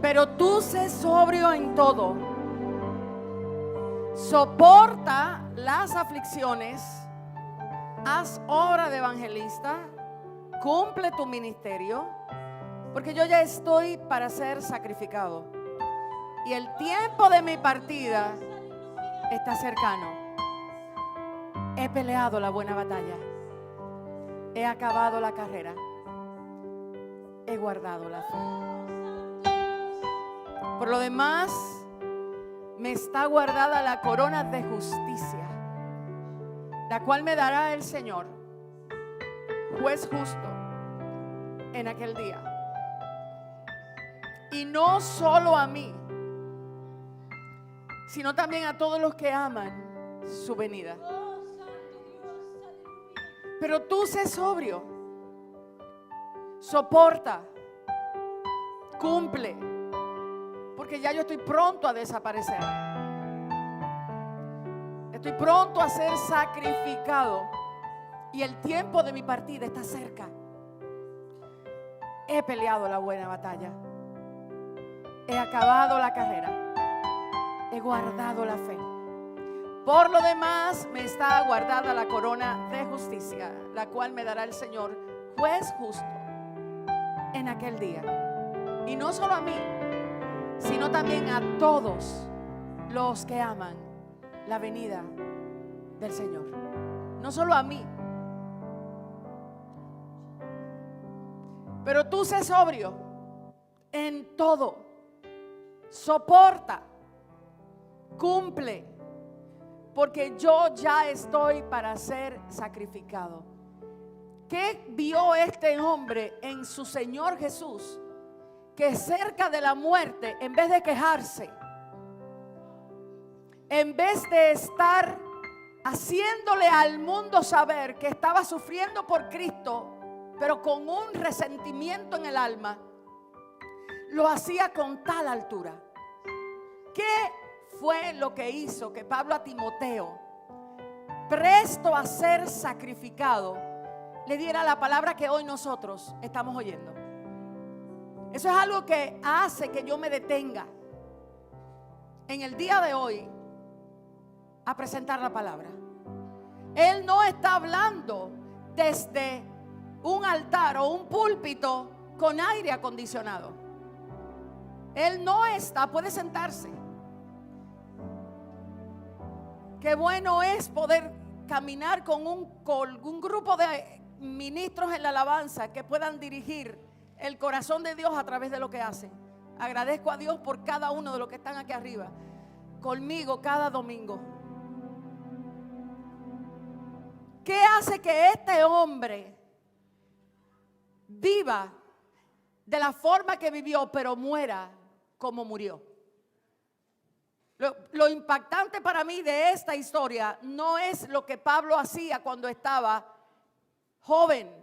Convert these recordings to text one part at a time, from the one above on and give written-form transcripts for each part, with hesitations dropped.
Pero tú sé sobrio en todo. Soporta las aflicciones. Haz obra de evangelista. Cumple tu ministerio. Porque yo ya estoy para ser sacrificado. Y el tiempo de mi partida está cercano. He peleado la buena batalla. He acabado la carrera. He guardado la fe. Por lo demás, me está guardada la corona de justicia, la cual me dará el Señor, juez justo, en aquel día. Y no solo a mí, sino también a todos los que aman su venida. Pero tú sé sobrio, soporta, cumple, porque ya yo estoy pronto a desaparecer. Estoy pronto a ser sacrificado y el tiempo de mi partida está cerca. He peleado la buena batalla. He acabado la carrera. He guardado la fe. Por lo demás, me está guardada la corona de justicia, la cual me dará el Señor, juez justo, en aquel día. Y no solo a mí, sino también a todos los que aman la venida del Señor. No solo a mí. Pero tú sé sobrio en todo. Soporta. Cumple. Porque yo ya estoy para ser sacrificado. ¿Qué vio este hombre en su Señor Jesús? Que cerca de la muerte, en vez de quejarse, en vez de estar haciéndole al mundo saber que estaba sufriendo por Cristo, pero con un resentimiento en el alma, lo hacía con tal altura. ¿Qué fue lo que hizo que Pablo a Timoteo, presto a ser sacrificado, le diera la palabra que hoy nosotros estamos oyendo? Eso es algo que hace que yo me detenga en el día de hoy a presentar la palabra. Él no está hablando desde un altar o un púlpito con aire acondicionado. Él no está, puede sentarse. Qué bueno es poder caminar con un grupo de ministros en la alabanza que puedan dirigir el corazón de Dios a través de lo que hacen. Agradezco a Dios por cada uno de los que están aquí arriba conmigo cada domingo. ¿Qué hace que este hombre viva de la forma que vivió, pero muera como murió? Lo impactante para mí de esta historia no es lo que Pablo hacía cuando estaba joven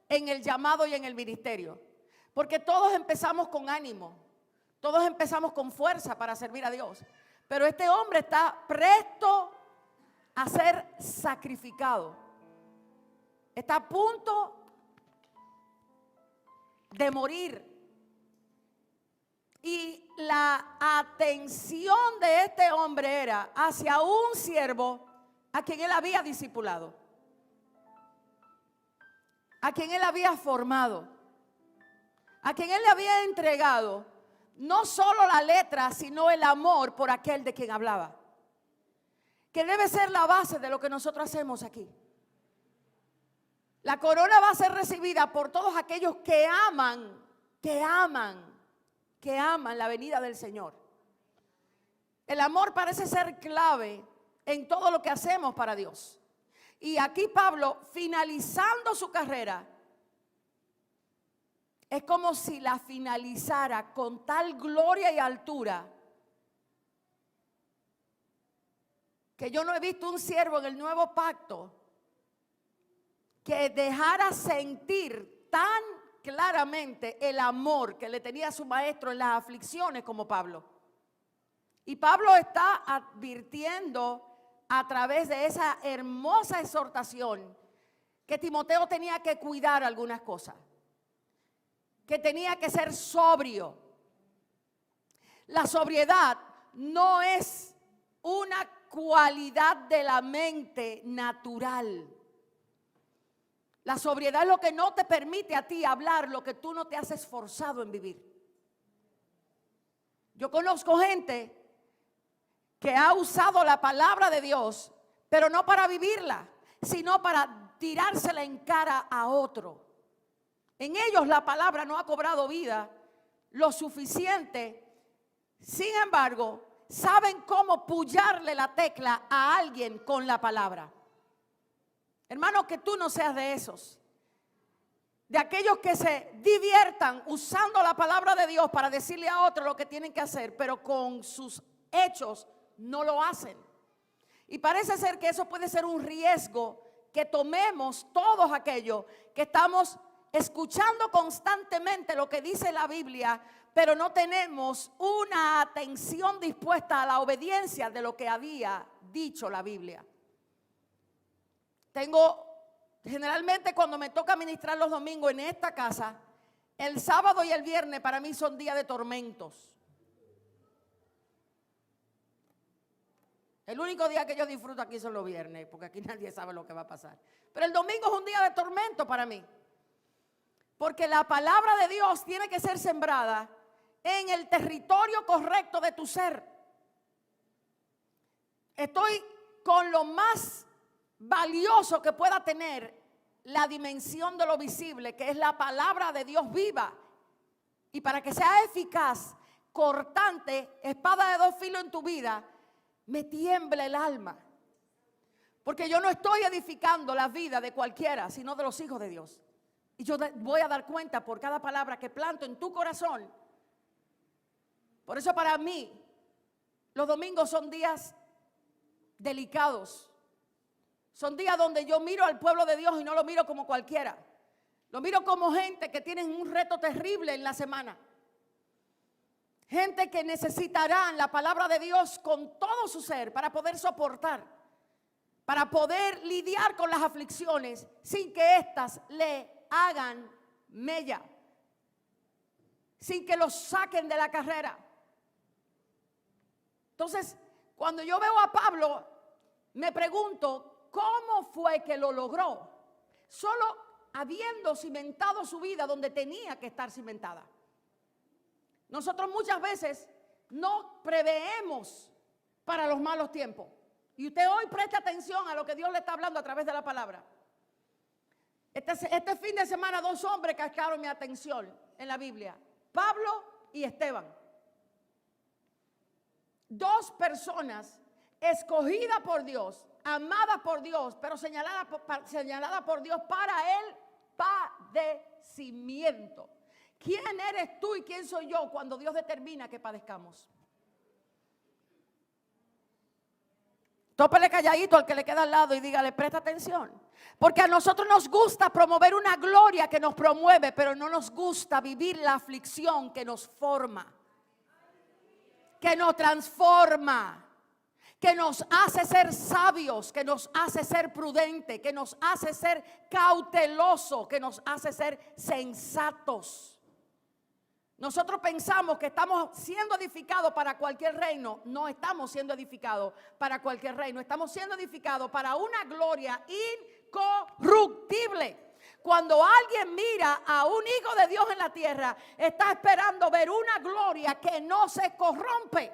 en el llamado y en el ministerio. Porque todos empezamos con ánimo, todos empezamos con fuerza para servir a Dios. Pero este hombre está presto a ser sacrificado. Está a punto de morir. Y la atención de este hombre era hacia un siervo a quien él había discipulado, a quien él había formado, a quien él le había entregado no solo la letra, sino el amor por aquel de quien hablaba, que debe ser la base de lo que nosotros hacemos aquí. La corona va a ser recibida por todos aquellos que aman la venida del Señor. El amor parece ser clave en todo lo que hacemos para Dios. Y aquí Pablo, finalizando su carrera, es como si la finalizara con tal gloria y altura que yo no he visto un siervo en el nuevo pacto que dejara sentir tan claramente el amor que le tenía a su maestro en las aflicciones como Pablo. Y Pablo está advirtiendo a través de esa hermosa exhortación que Timoteo tenía que cuidar algunas cosas, que tenía que ser sobrio, La sobriedad no es una cualidad de la mente natural. La sobriedad es lo que no te permite a ti hablar lo que tú no te has esforzado en vivir. Yo conozco gente que ha usado la palabra de Dios, pero no para vivirla, sino para tirársela en cara a otro. En ellos la palabra no ha cobrado vida lo suficiente. Sin embargo, saben cómo pullarle la tecla a alguien con la palabra. Hermano, que tú no seas de esos. De aquellos que se diviertan usando la palabra de Dios para decirle a otros lo que tienen que hacer, pero con sus hechos no lo hacen. Y parece ser que eso puede ser un riesgo que tomemos todos aquellos que estamos escuchando constantemente lo que dice la Biblia, pero no tenemos una atención dispuesta a la obediencia de lo que había dicho la Biblia. Generalmente cuando me toca ministrar los domingos en esta casa, el sábado y el viernes para mí son días de tormentos. El único día que yo disfruto aquí son los viernes, porque aquí nadie sabe lo que va a pasar. Pero el domingo es un día de tormento para mí. Porque la palabra de Dios tiene que ser sembrada en el territorio correcto de tu ser. Estoy con lo más valioso que pueda tener la dimensión de lo visible, que es la palabra de Dios viva. Y para que sea eficaz, cortante, espada de dos filos en tu vida, me tiembla el alma. Porque yo no estoy edificando la vida de cualquiera, sino de los hijos de Dios. Y yo voy a dar cuenta por cada palabra que planto en tu corazón. Por eso para mí, los domingos son días delicados. Son días donde yo miro al pueblo de Dios y no lo miro como cualquiera. Lo miro como gente que tienen un reto terrible en la semana. Gente que necesitarán la palabra de Dios con todo su ser para poder soportar, para poder lidiar con las aflicciones sin que éstas le hagan mella, sin que los saquen de la carrera. Entonces, cuando yo veo a Pablo, me pregunto, ¿cómo fue que lo logró? Solo habiendo cimentado su vida donde tenía que estar cimentada. Nosotros muchas veces no preveemos para los malos tiempos. Y usted hoy preste atención a lo que Dios le está hablando a través de la palabra. Este fin de semana 2 hombres captaron mi atención en la Biblia. Pablo y Esteban. 2 personas escogidas por Dios, amadas por Dios, pero señaladas por Dios para el padecimiento. ¿Quién eres tú y quién soy yo cuando Dios determina que padezcamos? Tópele calladito al que le queda al lado y dígale, presta atención. Porque a nosotros nos gusta promover una gloria que nos promueve, pero no nos gusta vivir la aflicción que nos forma, que nos transforma, que nos hace ser sabios, que nos hace ser prudentes, que nos hace ser cautelosos, que nos hace ser sensatos. Nosotros pensamos que estamos siendo edificados para cualquier reino. No estamos siendo edificados para cualquier reino. Estamos siendo edificados para una gloria incorruptible. Cuando alguien mira a un hijo de Dios en la tierra, está esperando ver una gloria que no se corrompe.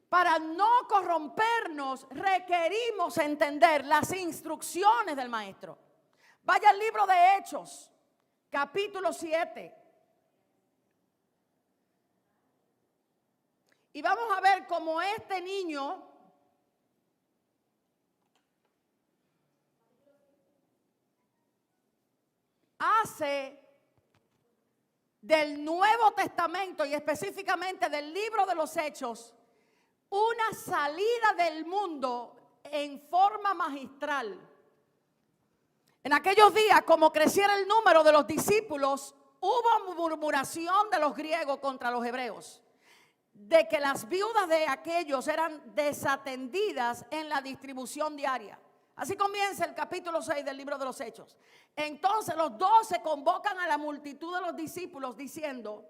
Para no corrompernos requerimos entender las instrucciones del maestro. Vaya al libro de Hechos, capítulo 7. Y vamos a ver cómo este niño hace del Nuevo Testamento y específicamente del libro de los Hechos una salida del mundo en forma magistral. En aquellos días, como creciera el número de los discípulos, hubo murmuración de los griegos contra los hebreos, de que las viudas de aquellos eran desatendidas en la distribución diaria. Así comienza el capítulo 6 del libro de los Hechos. Entonces los 12 convocan a la multitud de los discípulos diciendo,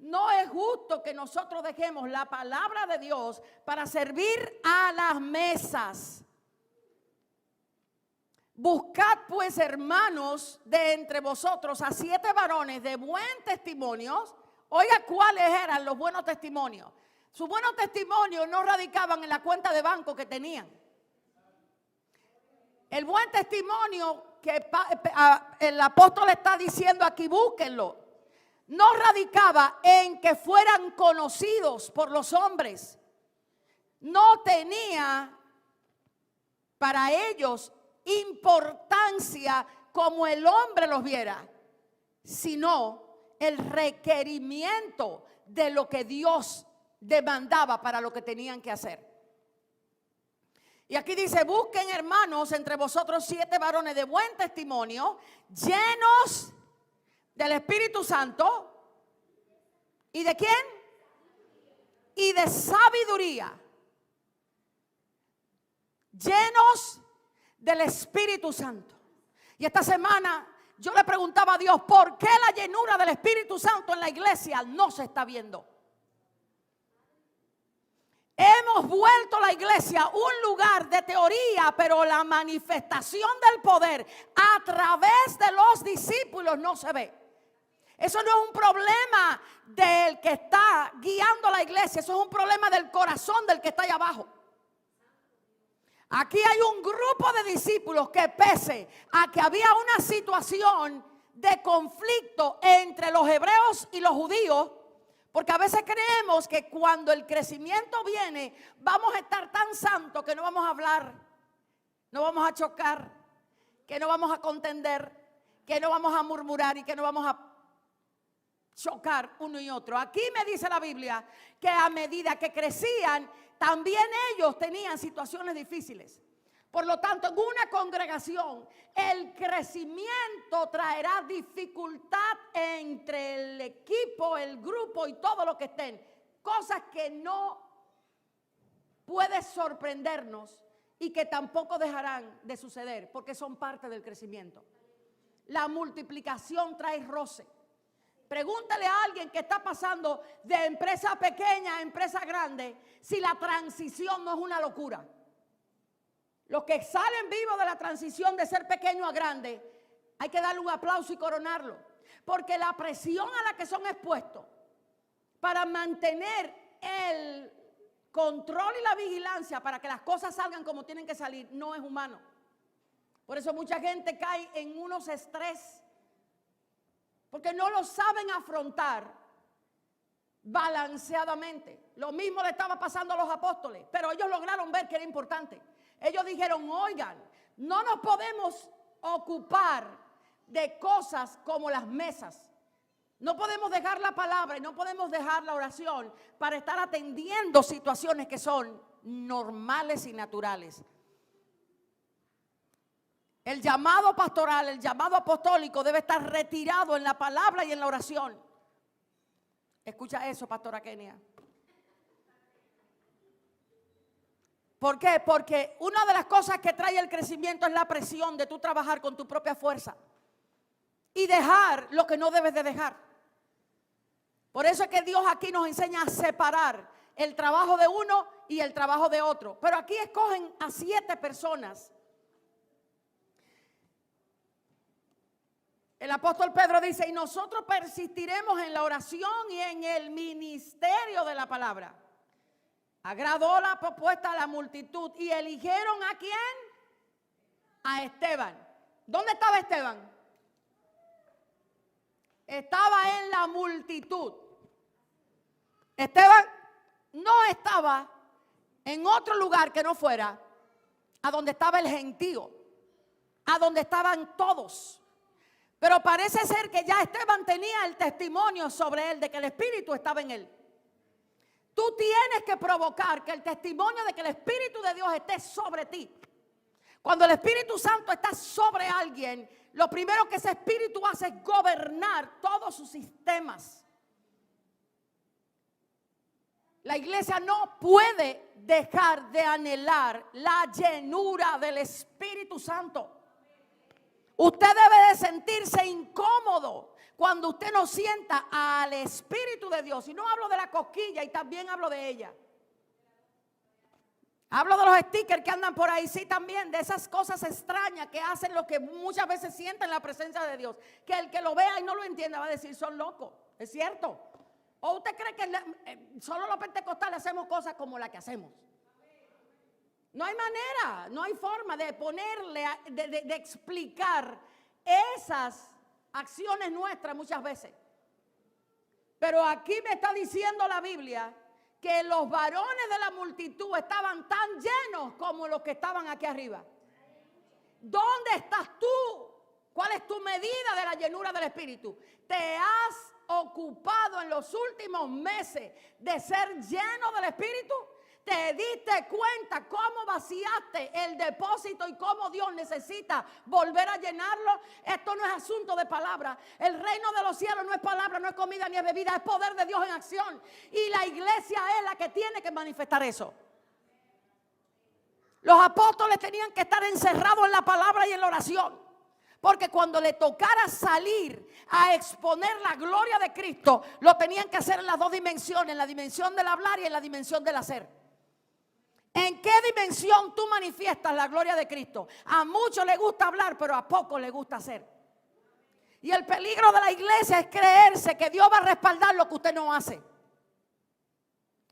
No es justo que nosotros dejemos la palabra de Dios para servir a las mesas. Buscad pues, hermanos, de entre vosotros a 7 varones de buen testimonio. Oiga, ¿cuáles eran los buenos testimonios? Sus buenos testimonios no radicaban en la cuenta de banco que tenían. El buen testimonio que el apóstol está diciendo aquí, búsquenlo, no radicaba en que fueran conocidos por los hombres. No tenía para ellos importancia como el hombre los viera, sino el requerimiento de lo que Dios demandaba para lo que tenían que hacer. Y aquí dice: busquen, hermanos, entre vosotros 7 varones de buen testimonio, llenos del Espíritu Santo. ¿Y de quién? Y de sabiduría. Llenos del Espíritu Santo. Y esta semana yo le preguntaba a Dios: ¿por qué la llenura del Espíritu Santo en la iglesia no se está viendo? Hemos vuelto la iglesia un lugar de teoría, pero la manifestación del poder a través de los discípulos no se ve. Eso no es un problema del que está guiando la iglesia, eso es un problema del corazón del que está allá abajo. Aquí hay un grupo de discípulos que, pese a que había una situación de conflicto entre los hebreos y los judíos, porque a veces creemos que cuando el crecimiento viene vamos a estar tan santos que no vamos a hablar, no vamos a chocar, que no vamos a contender, que no vamos a murmurar y que no vamos a chocar uno y otro. Aquí me dice la Biblia que a medida que crecían, también ellos tenían situaciones difíciles. Por lo tanto, en una congregación, el crecimiento traerá dificultad entre el equipo, el grupo y todo lo que estén. Cosas que no puede sorprendernos y que tampoco dejarán de suceder porque son parte del crecimiento. La multiplicación trae roce. Pregúntale a alguien que está pasando de empresa pequeña a empresa grande si la transición no es una locura. Los que salen vivos de la transición de ser pequeño a grande, hay que darle un aplauso y coronarlo. Porque la presión a la que son expuestos para mantener el control y la vigilancia para que las cosas salgan como tienen que salir no es humano. Por eso mucha gente cae en unos estrés, porque no lo saben afrontar balanceadamente. Lo mismo le estaba pasando a los apóstoles, pero ellos lograron ver que era importante. Ellos dijeron: oigan, no nos podemos ocupar de cosas como las mesas. No podemos dejar la palabra y no podemos dejar la oración para estar atendiendo situaciones que son normales y naturales. El llamado pastoral, el llamado apostólico debe estar retirado en la palabra y en la oración. Escucha eso, pastora Kenia. ¿Por qué? Porque una de las cosas que trae el crecimiento es la presión de tú trabajar con tu propia fuerza y dejar lo que no debes de dejar. Por eso es que Dios aquí nos enseña a separar el trabajo de uno y el trabajo de otro. Pero aquí escogen a 7 personas. El apóstol Pedro dice: y nosotros persistiremos en la oración y en el ministerio de la palabra. Agradó la propuesta a la multitud y eligieron ¿a quién? A Esteban. ¿Dónde estaba Esteban? Estaba en la multitud. Esteban no estaba en otro lugar que no fuera a donde estaba el gentío, a donde estaban todos. Pero parece ser que ya Esteban tenía el testimonio sobre él de que el Espíritu estaba en él. Tú tienes que provocar que el testimonio de que el Espíritu de Dios esté sobre ti. Cuando el Espíritu Santo está sobre alguien, lo primero que ese Espíritu hace es gobernar todos sus sistemas. La iglesia no puede dejar de anhelar la llenura del Espíritu Santo. Usted debe de sentirse incómodo cuando usted no sienta al Espíritu de Dios. Y no hablo de la cosquilla, y también hablo de ella. Hablo de los stickers que andan por ahí, sí, también, de esas cosas extrañas que hacen lo que muchas veces sienten la presencia de Dios. Que el que lo vea y no lo entienda va a decir, son locos. ¿Es cierto? ¿O usted cree que solo los pentecostales hacemos cosas como las que hacemos? No hay manera, no hay forma de ponerle, de explicar esas acciones nuestras muchas veces. Pero aquí me está diciendo la Biblia que los varones de la multitud estaban tan llenos como los que estaban aquí arriba. ¿Dónde estás tú? ¿Cuál es tu medida de la llenura del Espíritu? ¿Te has ocupado en los últimos meses de ser lleno del Espíritu? ¿Te diste cuenta cómo vaciaste el depósito y cómo Dios necesita volver a llenarlo? Esto no es asunto de palabra. El reino de los cielos no es palabra, no es comida ni es bebida, es poder de Dios en acción. Y la iglesia es la que tiene que manifestar eso. Los apóstoles tenían que estar encerrados en la palabra y en la oración. Porque cuando le tocara salir a exponer la gloria de Cristo, lo tenían que hacer en las dos dimensiones, en la dimensión del hablar y en la dimensión del hacer. ¿En qué dimensión tú manifiestas la gloria de Cristo? A muchos les gusta hablar, pero a pocos les gusta hacer. Y el peligro de la iglesia es creerse que Dios va a respaldar lo que usted no hace.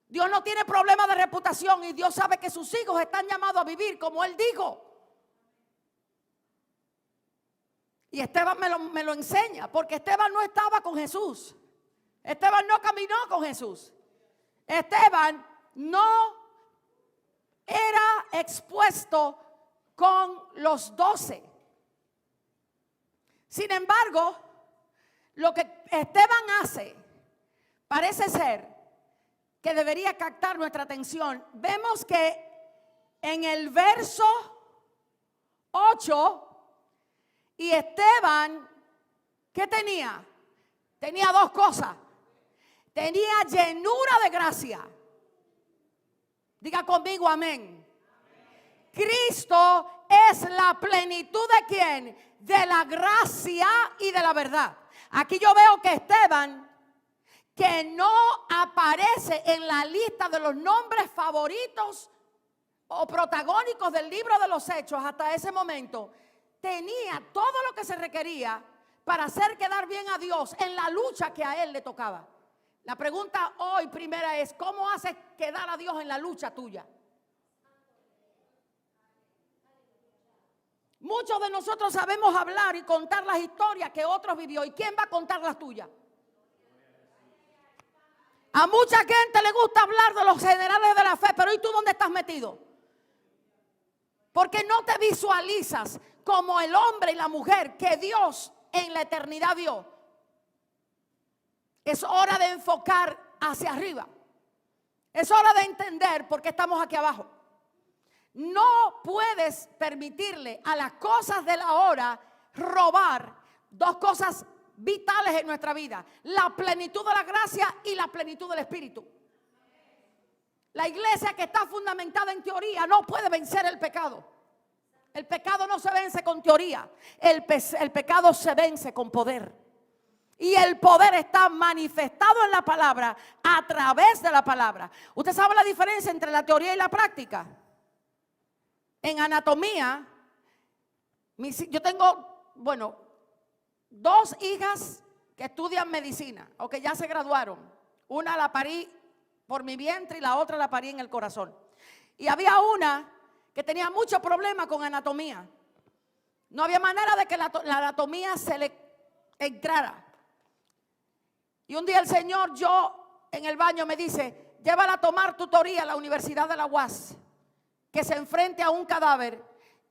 Dios no tiene problema de reputación y Dios sabe que sus hijos están llamados a vivir como Él dijo. Y Esteban me lo enseña, porque Esteban no estaba con Jesús. Esteban no caminó con Jesús. Esteban no era expuesto con los 12. Sin embargo, lo que Esteban hace parece ser que debería captar nuestra atención. Vemos que en el verso 8, y Esteban, ¿qué tenía? Tenía dos cosas. Tenía llenura de gracia. Diga conmigo amén. Cristo es la plenitud ¿de quién? De la gracia y de la verdad. Aquí yo veo que Esteban, que no aparece en la lista de los nombres favoritos o protagónicos del libro de los Hechos hasta ese momento, tenía todo lo que se requería para hacer quedar bien a Dios en la lucha que a él le tocaba. La pregunta hoy primera es, ¿cómo haces quedar a Dios en la lucha tuya? Muchos de nosotros sabemos hablar y contar las historias que otros vivió. ¿Y quién va a contar las tuyas? A mucha gente le gusta hablar de los generales de la fe, pero ¿y tú dónde estás metido? Porque no te visualizas como el hombre y la mujer que Dios en la eternidad vio. Es hora de enfocar hacia arriba. Es hora de entender por qué estamos aquí abajo. No puedes permitirle a las cosas de la hora robar dos cosas vitales en nuestra vida: la plenitud de la gracia y la plenitud del Espíritu. La iglesia que está fundamentada en teoría no puede vencer el pecado. El pecado no se vence con teoría. El pecado se vence con poder. Y el poder está manifestado en la palabra, a través de la palabra. ¿Usted sabe la diferencia entre la teoría y la práctica? En anatomía, yo tengo, dos hijas que estudian medicina o que ya se graduaron. Una la parí por mi vientre y la otra la parí en el corazón. Y había una que tenía mucho problema con anatomía. No había manera de que la anatomía se le entrara. Y un día el Señor, yo en el baño, me dice: llévala a tomar tutoría a la Universidad de la UAS, que se enfrente a un cadáver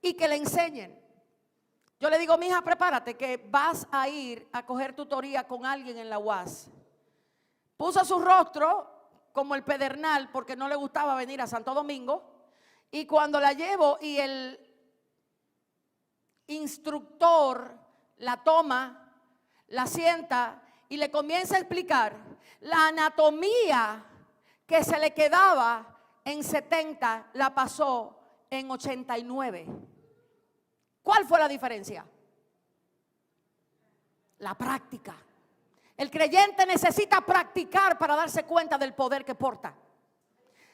y que le enseñen. Yo le digo: mija, prepárate que vas a ir a coger tutoría con alguien en la UAS. Puso su rostro como el pedernal porque no le gustaba venir a Santo Domingo. Y cuando la llevo y el instructor la toma, la sienta y le comienza a explicar la anatomía que se le quedaba en 70, la pasó en 89. ¿Cuál fue la diferencia? La práctica. El creyente necesita practicar para darse cuenta del poder que porta.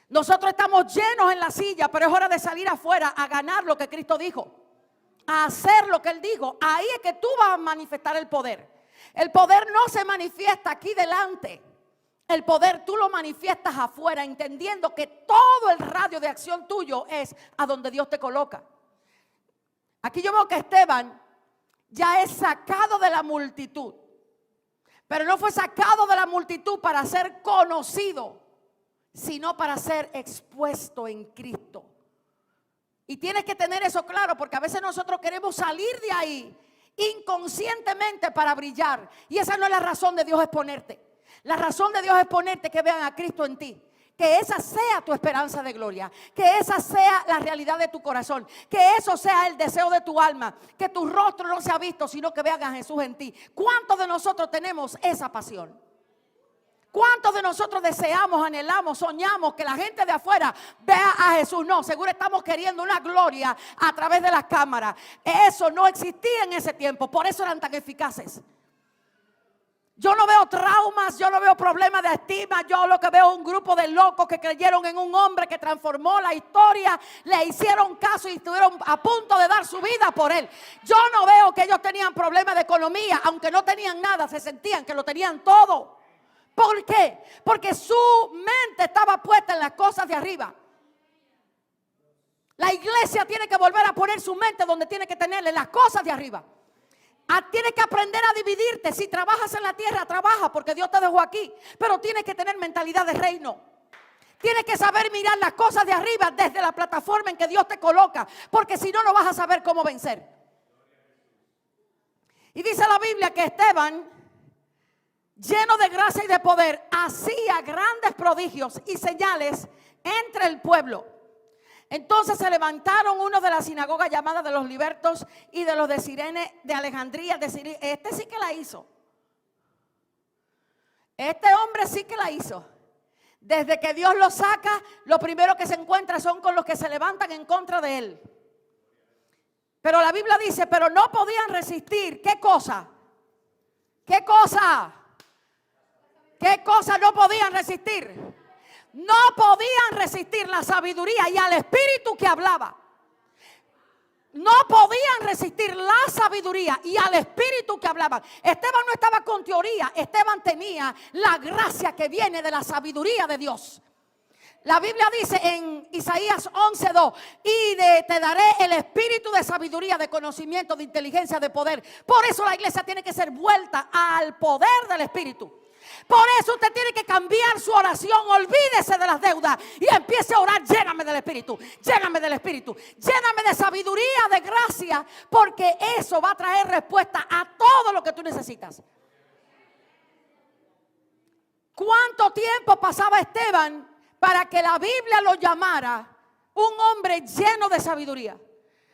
Nosotros estamos llenos en la silla, pero es hora de salir afuera a ganar lo que Cristo dijo, a hacer lo que Él dijo. Ahí es que tú vas a manifestar el poder. El poder no se manifiesta aquí delante. El poder tú lo manifiestas afuera, entendiendo que todo el radio de acción tuyo es a donde Dios te coloca. Aquí yo veo que Esteban ya es sacado de la multitud, pero no fue sacado de la multitud para ser conocido, sino para ser expuesto en Cristo. Y tienes que tener eso claro, porque a veces nosotros queremos salir de ahí inconscientemente para brillar, y esa no es la razón de Dios exponerte. La razón de Dios es ponerte que vean a Cristo en ti. Que esa sea tu esperanza de gloria. Que esa sea la realidad de tu corazón. Que eso sea el deseo de tu alma. Que tu rostro no sea visto, sino que vean a Jesús en ti. ¿Cuántos de nosotros tenemos esa pasión? ¿Cuántos de nosotros deseamos, anhelamos, soñamos que la gente de afuera vea a Jesús? No, seguro estamos queriendo una gloria a través de las cámaras. Eso no existía en ese tiempo. Por eso eran tan eficaces. Yo no veo traumas, yo no veo problemas de estima. Yo lo que veo es un grupo de locos que creyeron en un hombre que transformó la historia, le hicieron caso y estuvieron a punto de dar su vida por él. Yo no veo que ellos tenían problemas de economía, aunque no tenían nada, se sentían que lo tenían todo. ¿Por qué? Porque su mente estaba puesta en las cosas de arriba. La iglesia tiene que volver a poner su mente donde tiene que tenerle, las cosas de arriba. Tienes que aprender a dividirte. Si trabajas en la tierra, trabaja porque Dios te dejó aquí. Pero tienes que tener mentalidad de reino. Tienes que saber mirar las cosas de arriba desde la plataforma en que Dios te coloca. Porque si no, no vas a saber cómo vencer. Y dice la Biblia que Esteban, lleno de gracia y de poder, hacía grandes prodigios y señales entre el pueblo. Entonces se levantaron unos de la sinagoga llamada de los libertos y de los de Cirene de Alejandría. Este sí que la hizo. Este hombre sí que la hizo. Desde que Dios lo saca, lo primero que se encuentra son con los que se levantan en contra de él. Pero la Biblia dice, pero no podían resistir. ¿Qué cosa? ¿Qué cosa? ¿Qué cosa no podían resistir? No podían resistir la sabiduría y al espíritu que hablaba. No podían resistir la sabiduría y al espíritu que hablaba. Esteban no estaba con teoría. Esteban tenía la gracia que viene de la sabiduría de Dios. La Biblia dice en Isaías 11:2, y te daré el espíritu de sabiduría, de conocimiento, de inteligencia, de poder. Por eso la iglesia tiene que ser vuelta al poder del espíritu. Por eso usted tiene que cambiar su oración. Olvídese de las deudas y empiece a orar: lléname del Espíritu, lléname del Espíritu, lléname de sabiduría, de gracia, porque eso va a traer respuesta a todo lo que tú necesitas. ¿Cuánto tiempo pasaba Esteban para que la Biblia lo llamara un hombre lleno de sabiduría?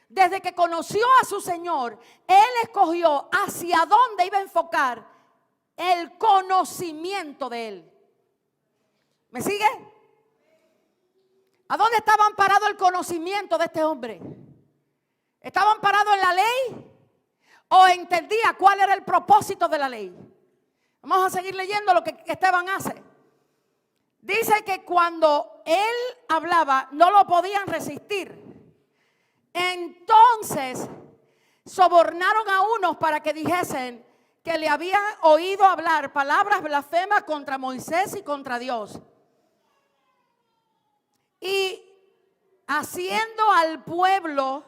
Desde que conoció a su Señor, él escogió hacia dónde iba a enfocar el conocimiento de él. ¿Me sigue? ¿A dónde estaba amparado el conocimiento de este hombre? ¿Estaba amparado en la ley o entendía cuál era el propósito de la ley? Vamos a seguir leyendo lo que Esteban hace. Dice que cuando él hablaba no lo podían resisir. Entonces sobornaron a unos para que dijesen que le habían oído hablar palabras blasfemas contra Moisés y contra Dios. Y haciendo al pueblo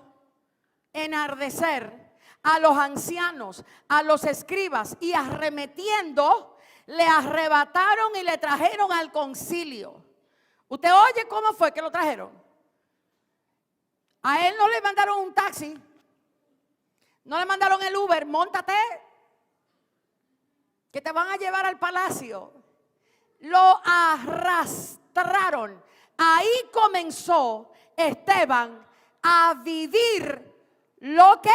enardecer, a los ancianos, a los escribas, y arremetiendo, le arrebataron y le trajeron al concilio. ¿Usted oye cómo fue que lo trajeron? A él no le mandaron un taxi, no le mandaron el Uber: móntate, que te van a llevar al palacio. Lo arrastraron. Ahí comenzó Esteban a vivir lo que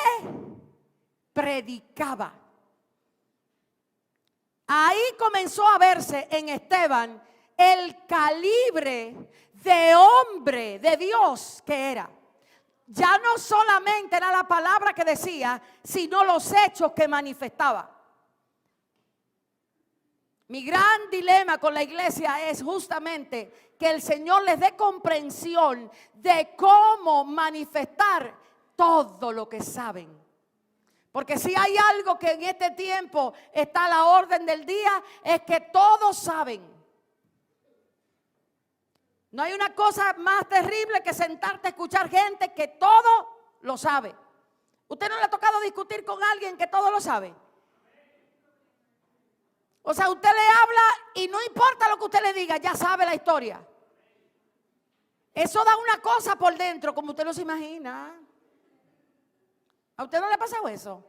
predicaba. Ahí comenzó a verse en Esteban el calibre de hombre de Dios que era. Ya no solamente era la palabra que decía, sino los hechos que manifestaba. Mi gran dilema con la iglesia es justamente que el Señor les dé comprensión de cómo manifestar todo lo que saben. Porque si hay algo que en este tiempo está a la orden del día, es que todos saben. No hay una cosa más terrible que sentarte a escuchar gente que todo lo sabe. ¿Usted no le ha tocado discutir con alguien que todo lo sabe? O sea, usted le habla y no importa lo que usted le diga, ya sabe la historia. Eso da una cosa por dentro, como usted no se imagina. ¿A usted no le ha pasado eso?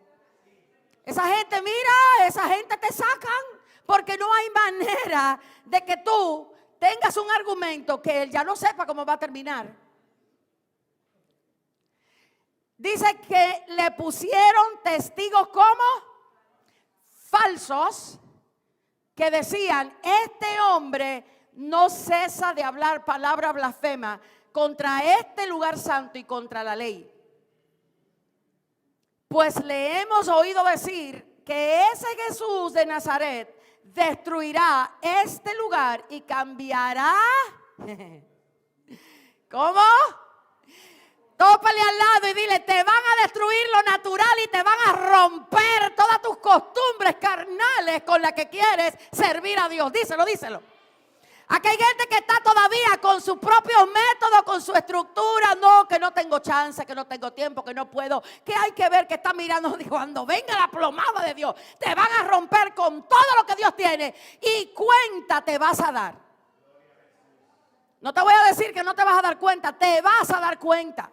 Esa gente, mira, esa gente te sacan porque no hay manera de que tú tengas un argumento que él ya no sepa cómo va a terminar. Dice que le pusieron testigos como falsos que decían, este hombre no cesa de hablar palabra blasfema contra este lugar santo y contra la ley. Pues le hemos oído decir que ese Jesús de Nazaret destruirá este lugar y cambiará. ¿Cómo? Tópale al lado y dile, te van a destruir lo natural y te van a romper todas tus costumbres carnales con las que quieres servir a Dios. Díselo, díselo. Aquí hay gente que está todavía con sus propios métodos, con su estructura. No, que no tengo chance, que no tengo tiempo, que no puedo. Que hay que ver que está mirando. Cuando venga la plomada de Dios, te van a romper con todo lo que Dios tiene. Y cuenta te vas a dar. No te voy a decir que no te vas a dar cuenta, te vas a dar cuenta.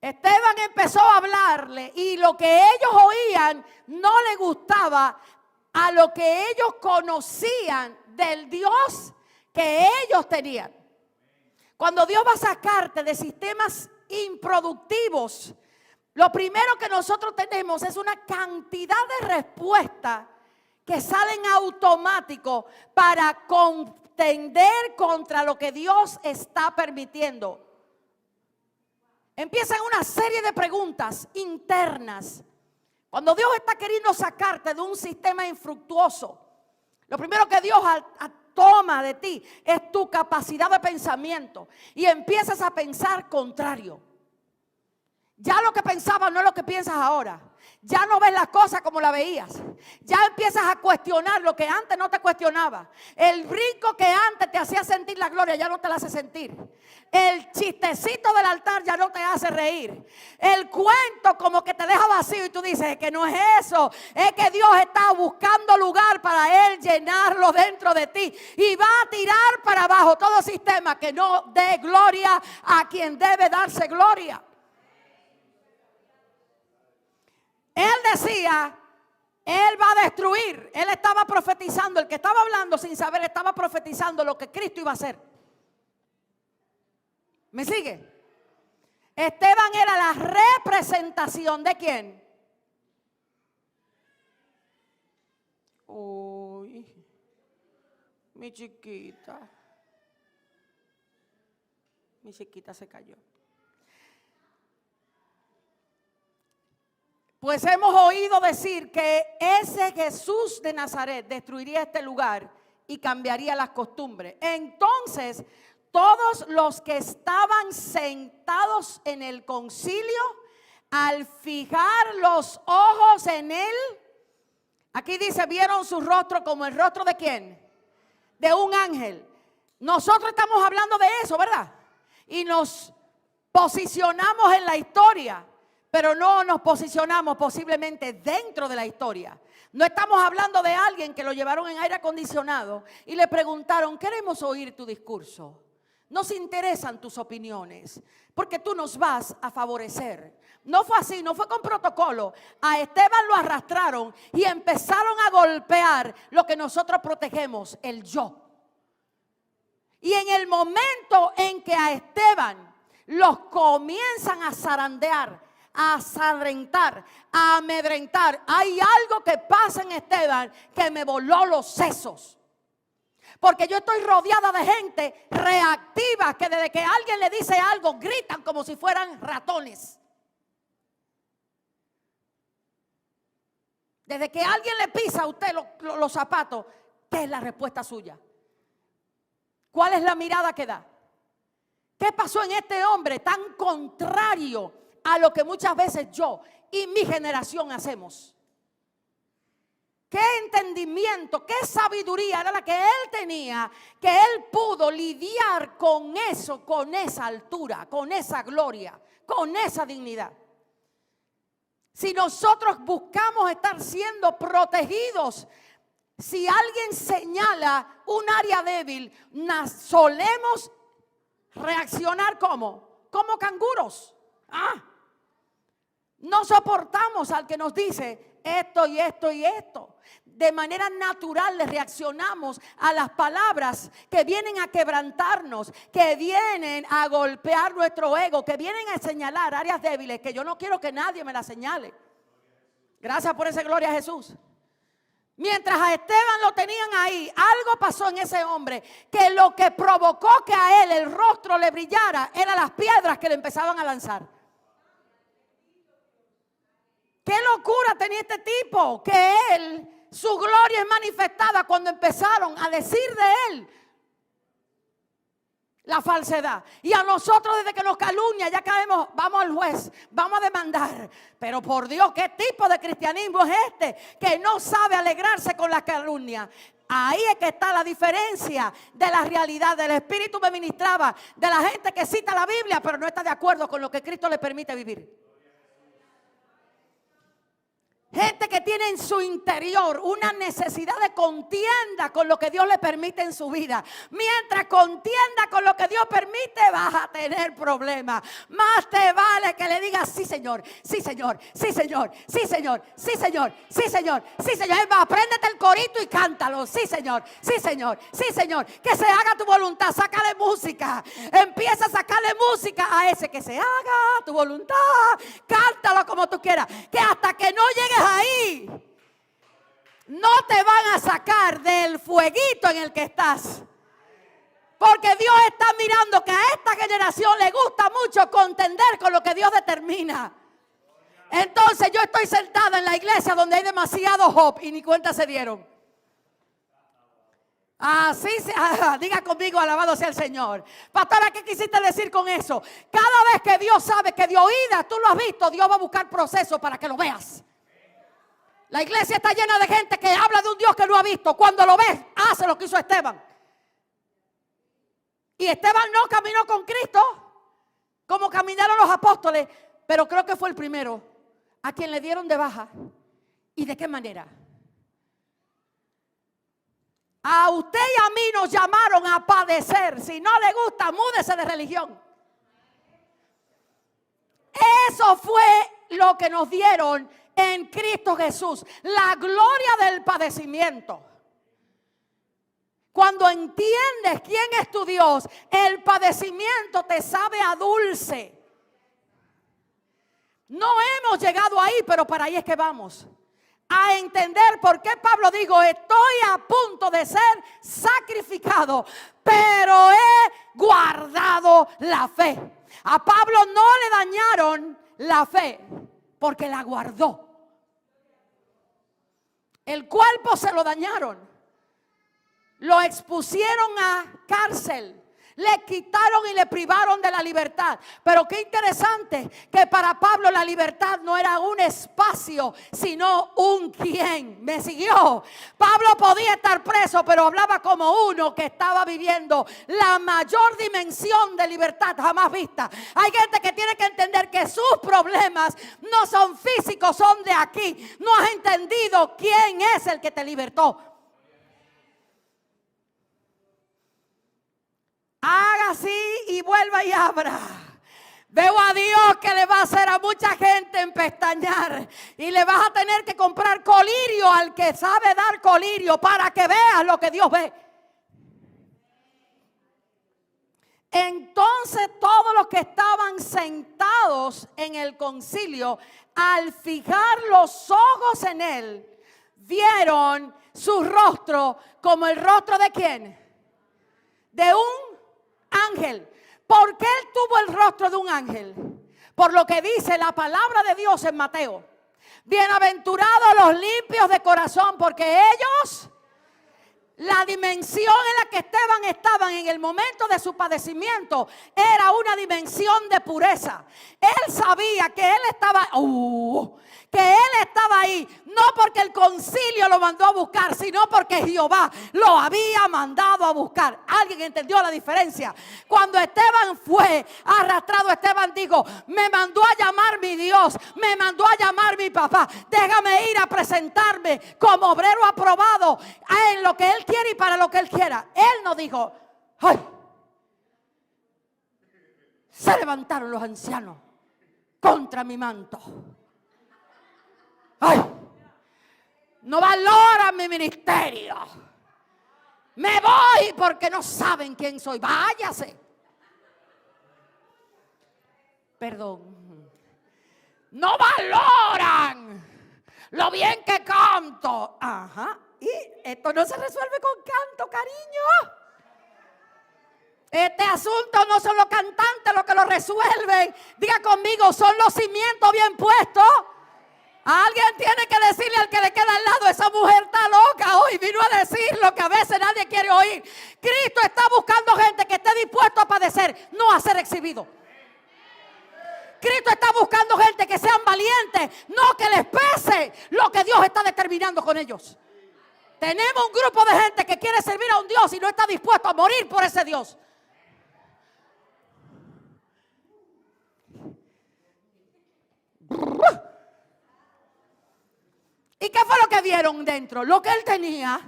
Esteban empezó a hablarle y lo que ellos oían no le gustaba a lo que ellos conocían del Dios que ellos tenían. Cuando Dios va a sacarte de sistemas improductivos, lo primero que nosotros tenemos es una cantidad de respuestas que salen automático para contender contra lo que Dios está permitiendo. Empiezan una serie de preguntas internas. Cuando Dios está queriendo sacarte de un sistema infructuoso, lo primero que Dios toma de ti es tu capacidad de pensamiento y empiezas a pensar contrario. Ya lo que pensabas no es lo que piensas ahora. Ya no ves las cosas como las veías. Ya empiezas a cuestionar lo que antes no te cuestionaba. El brinco que antes te hacía sentir la gloria ya no te la hace sentir. El chistecito del altar ya no te hace reír. El cuento como que te deja vacío y tú dices que no es eso. Es que Dios está buscando lugar para Él llenarlo dentro de ti. Y va a tirar para abajo todo sistema que no dé gloria a quien debe darse gloria. Él decía, Él va a destruir. Él estaba profetizando, el que estaba hablando sin saber estaba profetizando lo que Cristo iba a hacer. ¿Me sigue? Esteban era la representación ¿de quién? Uy, mi chiquita se cayó. Pues hemos oído decir que ese Jesús de Nazaret destruiría este lugar y cambiaría las costumbres. Entonces, todos los que estaban sentados en el concilio, al fijar los ojos en él, aquí dice, vieron su rostro como el rostro ¿de quién? De un ángel. Nosotros estamos hablando de eso, ¿verdad? Y nos posicionamos en la historia. Pero no nos posicionamos posiblemente dentro de la historia. No estamos hablando de alguien que lo llevaron en aire acondicionado y le preguntaron, queremos oír tu discurso. Nos interesan tus opiniones porque tú nos vas a favorecer. No fue así, no fue con protocolo. A Esteban lo arrastraron y empezaron a golpear lo que nosotros protegemos, el yo. Y en el momento en que a Esteban los comienzan a zarandear, a asalrentar, a amedrentar, hay algo que pasa en Esteban que me voló los sesos. Porque yo estoy rodeada de gente reactiva que desde que alguien le dice algo gritan como si fueran ratones. Desde que alguien le pisa a usted los zapatos, ¿qué es la respuesta suya? ¿Cuál es la mirada que da? ¿Qué pasó en este hombre tan contrario a lo que muchas veces yo y mi generación hacemos? ¿Qué entendimiento, qué sabiduría era la que él tenía, que él pudo lidiar con eso, con esa altura, con esa gloria, con esa dignidad? Si nosotros buscamos estar siendo protegidos, si alguien señala un área débil, solemos reaccionar como canguros. No soportamos al que nos dice esto y esto y esto. De manera natural le reaccionamos a las palabras que vienen a quebrantarnos, que vienen a golpear nuestro ego, que vienen a señalar áreas débiles que yo no quiero que nadie me las señale. Gracias por esa gloria a Jesús. Mientras a Esteban lo tenían ahí, algo pasó en ese hombre, que lo que provocó que a él el rostro le brillara eran las piedras que le empezaban a lanzar. ¿Qué locura tenía este tipo? Que él, su gloria es manifestada cuando empezaron a decir de él la falsedad. Y a nosotros desde que nos calumnia ya caemos, vamos al juez, vamos a demandar. Pero por Dios, ¿qué tipo de cristianismo es este? Que no sabe alegrarse con la calumnia. Ahí es que está la diferencia de la realidad. Del Espíritu me ministraba de la gente que cita la Biblia pero no está de acuerdo con lo que Cristo le permite vivir. Gente que tiene en su interior una necesidad de contienda con lo que Dios le permite en su vida. Mientras contienda con lo que Dios permite, vas a tener problemas. Más te vale que le digas sí, Señor, sí, Señor, sí, Señor, sí, Señor, sí, Señor, sí, Señor, sí, Señor. Es más, apréndete el corito y cántalo. Sí, Señor, sí, Señor, sí, Señor. Que se haga tu voluntad, sácale música. Empieza a sacarle música a ese, que se haga tu voluntad. Cántalo como tú quieras. Que hasta que no llegues ahí, no te van a sacar del fueguito en el que estás. Porque Dios está mirando que a esta generación le gusta mucho contender con lo que Dios determina. Entonces yo estoy sentada en la iglesia donde hay demasiado hope y ni cuenta se dieron. Diga conmigo, alabado sea el Señor. Pastora, ¿qué quisiste decir con eso? Cada vez que Dios sabe que de oídas tú lo has visto, Dios va a buscar proceso para que lo veas. La iglesia está llena de gente que habla de un Dios que no ha visto. Cuando lo ves, hace lo que hizo Esteban. Y Esteban no caminó con Cristo como caminaron los apóstoles, pero creo que fue el primero a quien le dieron de baja. ¿Y de qué manera? A usted y a mí nos llamaron a padecer. Si no le gusta, múdese de religión. Eso fue lo que nos dieron en Cristo Jesús, la gloria del padecimiento. Cuando entiendes quién es tu Dios, el padecimiento te sabe a dulce. No hemos llegado ahí, pero para ahí es que vamos. A entender por qué Pablo dijo, estoy a punto de ser sacrificado, pero he guardado la fe. A Pablo no le dañaron la fe, porque la guardó. El cuerpo se lo dañaron. Lo expusieron a cárcel. Le quitaron y le privaron de la libertad. Pero qué interesante que para Pablo la libertad no era un espacio, sino un quién. ¿Me siguió? Pablo podía estar preso, pero hablaba como uno que estaba viviendo la mayor dimensión de libertad jamás vista. Hay gente que tiene que entender que sus problemas no son físicos, son de aquí. No has entendido quién es el que te libertó. Haga así y vuelva y abra. Veo a Dios que le va a hacer a mucha gente empestañar. Y le vas a tener que comprar colirio al que sabe dar colirio para que veas lo que Dios ve. Entonces todos los que estaban sentados en el concilio, al fijar los ojos en él, vieron su rostro como el rostro de ¿quién? De un ángel. ¿Por qué él tuvo el rostro de un ángel? Por lo que dice la palabra de Dios en Mateo. Bienaventurados los limpios de corazón, porque ellos, la dimensión en la que Esteban estaba en el momento de su padecimiento era una dimensión de pureza. Él sabía que él estaba ahí, no porque el concilio lo mandó a buscar, sino porque Jehová lo había mandado a buscar. ¿Alguien entendió la diferencia? Cuando Esteban fue arrastrado, Esteban dijo: me mandó a llamar mi Dios, me mandó a llamar mi papá, déjame ir a presentarme como obrero aprobado en lo que él quiere y para lo que él quiera. Él no dijo: ay, se levantaron los ancianos contra mi manto. Ay, no valoran mi ministerio. Me voy porque no saben quién soy. Váyase. Perdón. No valoran lo bien que canto. Ajá. Y esto no se resuelve con canto, cariño. Este asunto no son los cantantes los que lo resuelven. Diga conmigo, son los cimientos bien puestos. Alguien tiene que decirle al que le queda al lado: esa mujer está loca hoy, vino a decir lo que a veces nadie quiere oír. Cristo está buscando gente que esté dispuesto a padecer, no a ser exhibido. Cristo está buscando gente que sean valientes, no que les pese lo que Dios está determinando con ellos. Tenemos un grupo de gente que quiere servir a un Dios y no está dispuesto a morir por ese Dios. ¿Y qué fue lo que vieron dentro? Lo que él tenía.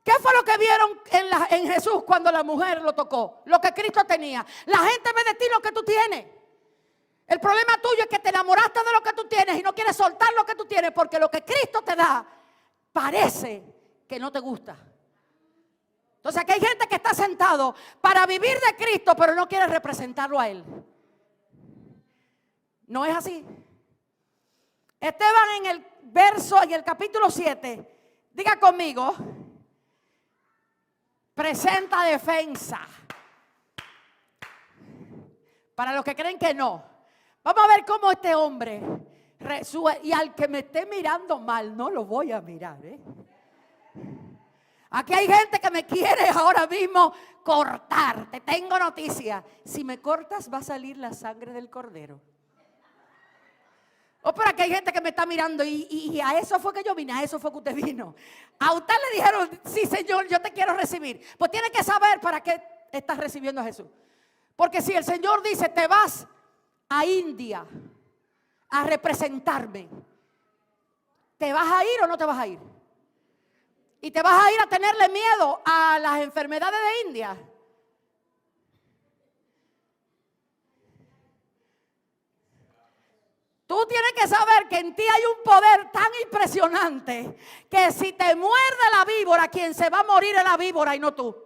¿Qué fue lo que vieron en Jesús cuando la mujer lo tocó? Lo que Cristo tenía. La gente ve de ti lo que tú tienes. El problema tuyo es que te enamoraste de lo que tú tienes y no quieres soltar lo que tú tienes, porque lo que Cristo te da parece que no te gusta. Entonces aquí hay gente que está sentado para vivir de Cristo, pero no quiere representarlo a Él. No es así. Esteban en el capítulo 7, diga conmigo, presenta defensa. Para los que creen que no, vamos a ver cómo este hombre y al que me esté mirando mal, no lo voy a mirar, Aquí hay gente que me quiere ahora mismo cortar. Te tengo noticia: si me cortas va a salir la sangre del cordero. Pero aquí hay gente que me está mirando y a eso fue que yo vine, a eso fue que usted vino. A usted le dijeron: sí, Señor, yo te quiero recibir. Pues tiene que saber para qué estás recibiendo a Jesús. Porque si el Señor dice: te vas a India a representarme, ¿te vas a ir o no te vas a ir? ¿Y te vas a ir a tenerle miedo a las enfermedades de India? Tú tienes que saber que en ti hay un poder tan impresionante que si te muerde la víbora, quien se va a morir es la víbora y no tú.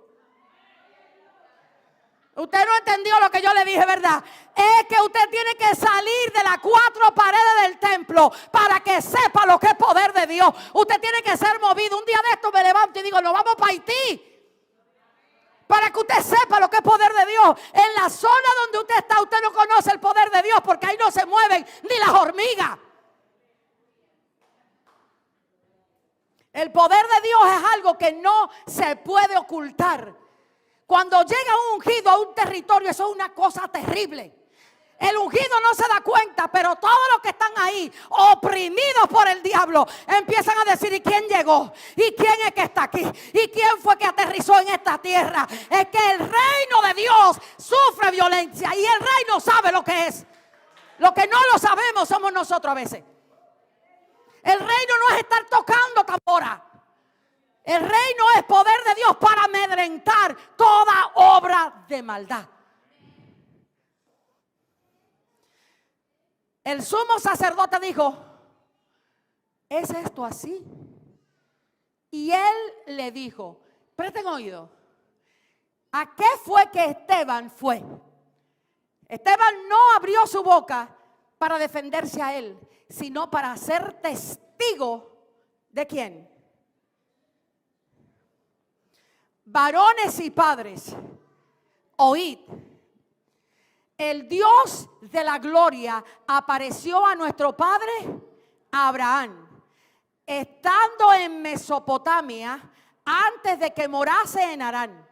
Usted no entendió lo que yo le dije, ¿verdad? Es que usted tiene que salir de las 4 paredes del templo para que sepa lo que es poder de Dios. Usted tiene que ser movido. Un día de esto me levanto y digo: nos vamos para Haití. Para que usted sepa lo que es poder de Dios. En la zona donde usted está, usted no conoce el poder de Dios, porque ahí no se mueven ni las hormigas. El poder de Dios es algo que no se puede ocultar. Cuando llega un ungido a un territorio, eso es una cosa terrible. El ungido no se da cuenta, pero todos los que están ahí, oprimidos por el diablo, empiezan a decir: ¿y quién llegó? ¿Y quién es que está aquí? ¿Y quién fue que aterrizó en esta tierra? Es que el reino de Dios sufre violencia y el rey no sabe lo que es. Lo que no lo sabemos somos nosotros a veces. El reino no es estar tocando tambora. El reino es poder de Dios para amedrentar toda obra de maldad. El sumo sacerdote dijo: ¿es esto así? Y él le dijo, presten oído, ¿a qué fue que Esteban fue? Esteban no abrió su boca para defenderse a él, sino para ser testigo de ¿quién? Varones y padres, oíd. El Dios de la gloria apareció a nuestro padre Abraham estando en Mesopotamia, antes de que morase en Harán.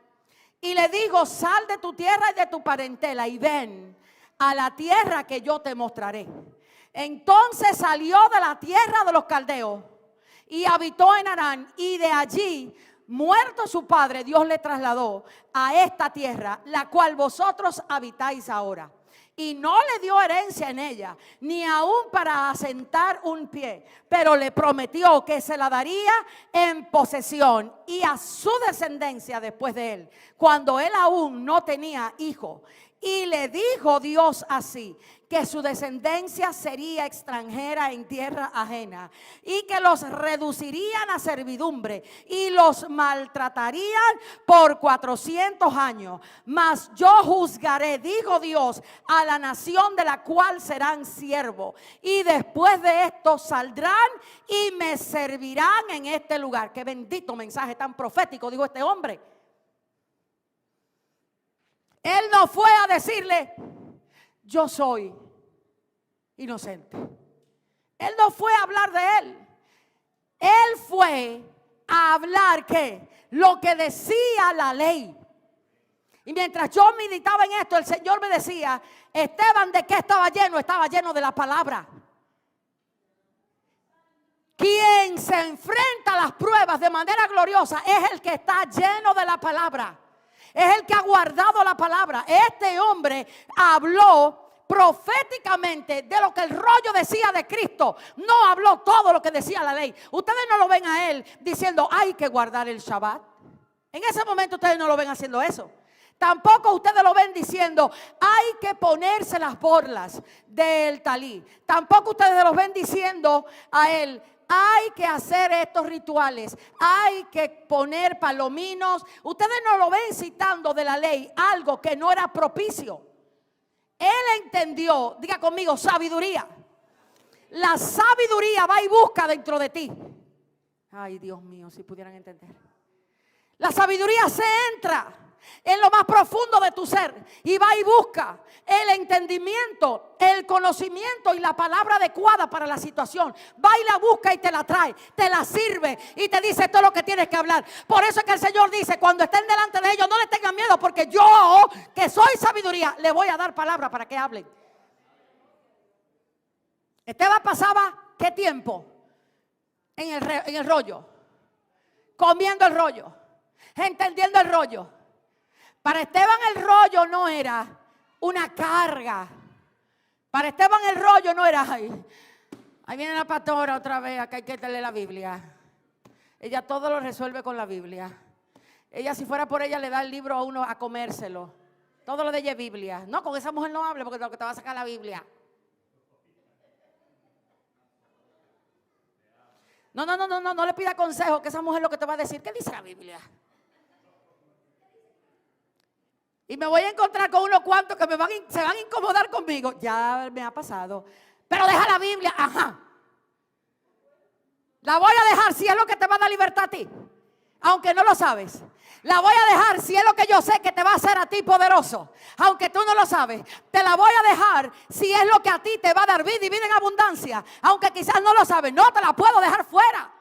Y le dijo: sal de tu tierra y de tu parentela y ven a la tierra que yo te mostraré. Entonces salió de la tierra de los caldeos y habitó en Harán, y de allí, muerto su padre, Dios le trasladó a esta tierra, la cual vosotros habitáis ahora. Y no le dio herencia en ella, ni aún para asentar un pie, pero le prometió que se la daría en posesión y a su descendencia después de él, cuando él aún no tenía hijo. Y le dijo Dios así: que su descendencia sería extranjera en tierra ajena, y que los reducirían a servidumbre y los maltratarían por 400 años. Mas yo juzgaré, dijo Dios, a la nación de la cual serán siervos, y después de esto saldrán y me servirán en este lugar. Qué bendito mensaje tan profético, dijo este hombre. Él no fue a decirle: yo soy inocente. Él no fue a hablar de él. Él fue a hablar ¿qué? Lo que decía la ley. Y mientras yo meditaba en esto, el Señor me decía: Esteban, ¿de qué estaba lleno? Estaba lleno de la palabra. Quien se enfrenta a las pruebas de manera gloriosa es el que está lleno de la palabra. Es el que ha guardado la palabra. Este hombre habló proféticamente de lo que el rollo decía de Cristo. No habló todo lo que decía la ley. Ustedes no lo ven a él diciendo: hay que guardar el Shabbat. En ese momento ustedes no lo ven haciendo eso. Tampoco ustedes lo ven diciendo: hay que ponerse las borlas del talí. Tampoco ustedes lo ven diciendo a él: hay que hacer estos rituales, hay que poner palominos. Ustedes no lo ven citando de la ley algo que no era propicio. Él entendió, diga conmigo, sabiduría. La sabiduría va y busca dentro de ti. Ay, Dios mío, si pudieran entender. La sabiduría se entra en lo más profundo de tu ser y va y busca el entendimiento, el conocimiento y la palabra adecuada para la situación. Va y la busca y te la trae, te la sirve y te dice todo lo que tienes que hablar. Por eso es que el Señor dice: cuando estén delante de ellos, no les tengan miedo, porque yo, que soy sabiduría, le voy a dar palabra para que hablen. Esteban pasaba ¿qué tiempo? En el rollo, comiendo el rollo, entendiendo el rollo. Para Esteban el rollo no era una carga. Para Esteban el rollo no era: ahí viene la pastora otra vez, acá hay que leer la Biblia. Ella todo lo resuelve con la Biblia. Ella, si fuera por ella, le da el libro a uno a comérselo. Todo lo de ella es Biblia. No, con esa mujer no hable, porque lo que te va a sacar la Biblia. No le pida consejo, que esa mujer lo que te va a decir: ¿qué dice la Biblia? Y me voy a encontrar con unos cuantos que se van a incomodar conmigo. Ya me ha pasado. Pero deja la Biblia. Ajá. La voy a dejar si es lo que te va a dar libertad a ti, aunque no lo sabes. La voy a dejar si es lo que yo sé que te va a hacer a ti poderoso, aunque tú no lo sabes. Te la voy a dejar si es lo que a ti te va a dar vida y vida en abundancia, aunque quizás no lo sabes. No te la puedo dejar fuera.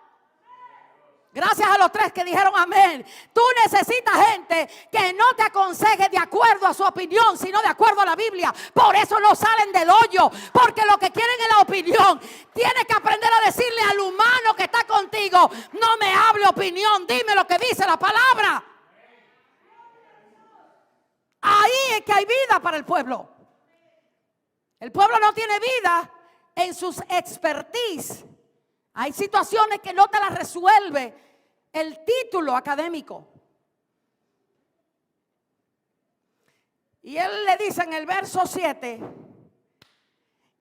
Gracias a los tres que dijeron amén. Tú necesitas gente que no te aconseje de acuerdo a su opinión, sino de acuerdo a la Biblia. Por eso no salen del hoyo, porque lo que quieren es la opinión. Tienes que aprender a decirle al humano que está contigo: no me hable opinión, dime lo que dice la palabra. Ahí es que hay vida para el pueblo. El pueblo no tiene vida en sus expertise. Hay situaciones que no te las resuelve el título académico. Y él le dice en el verso 7: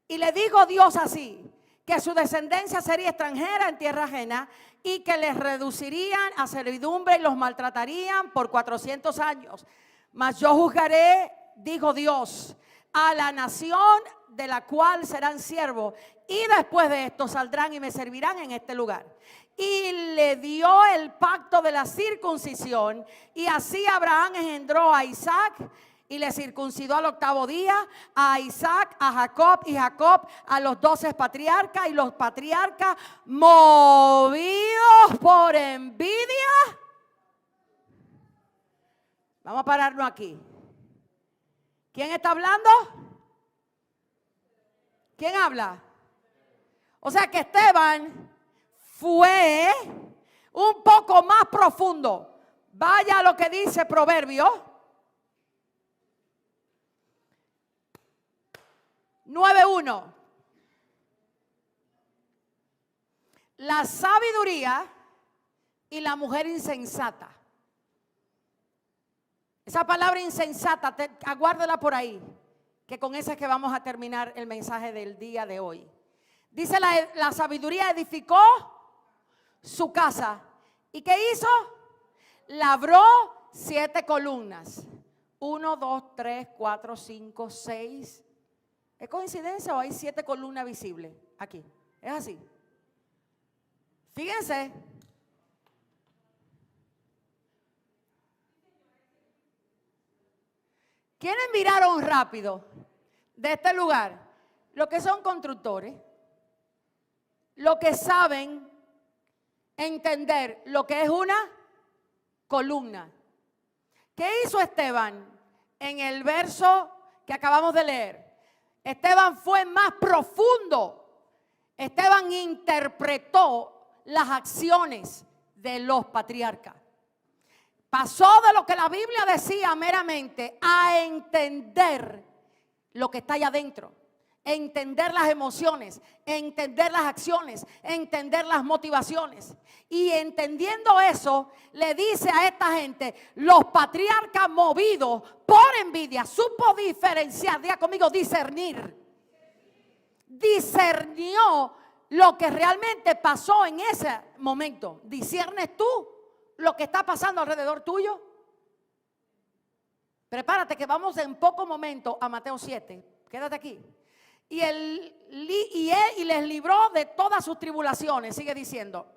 y le dijo Dios así, que su descendencia sería extranjera en tierra ajena, y que les reducirían a servidumbre y los maltratarían por 400 años. Mas yo juzgaré, dijo Dios, a la nación de la cual serán siervos, y después de esto saldrán y me servirán en este lugar. Y le dio el pacto de la circuncisión, y así Abraham engendró a Isaac, y le circuncidó al 8º día a Isaac, a Jacob, y Jacob a los 12 patriarcas, y los patriarcas, movidos por envidia. Vamos a pararnos aquí. ¿Quién está hablando? ¿Quién habla? O sea que Esteban fue un poco más profundo. Vaya a lo que dice Proverbios 9:1. La sabiduría y la mujer insensata. Esa palabra insensata, aguárdela por ahí, que con esa es que vamos a terminar el mensaje del día de hoy. Dice la sabiduría edificó su casa. ¿Y qué hizo? Labró 7 columnas. 1, 2, 3, 4, 5, 6. ¿Es coincidencia o hay 7 columnas visibles aquí? Es así. Fíjense. ¿Quiénes miraron rápido de este lugar? Los que son constructores, los que saben entender lo que es una columna. ¿Qué hizo Esteban en el verso que acabamos de leer? Esteban fue más profundo. Esteban interpretó las acciones de los patriarcas. Pasó de lo que la Biblia decía meramente a entender lo que está allá adentro. Entender las emociones, entender las acciones, entender las motivaciones. Y entendiendo eso, le dice a esta gente, los patriarcas movidos por envidia, supo diferenciar, diga conmigo, discernir. Discernió lo que realmente pasó en ese momento. ¿Disciernes tú lo que está pasando alrededor tuyo? Prepárate que vamos en poco momento a Mateo 7. Quédate aquí. Y les libró de todas sus tribulaciones. Sigue diciendo.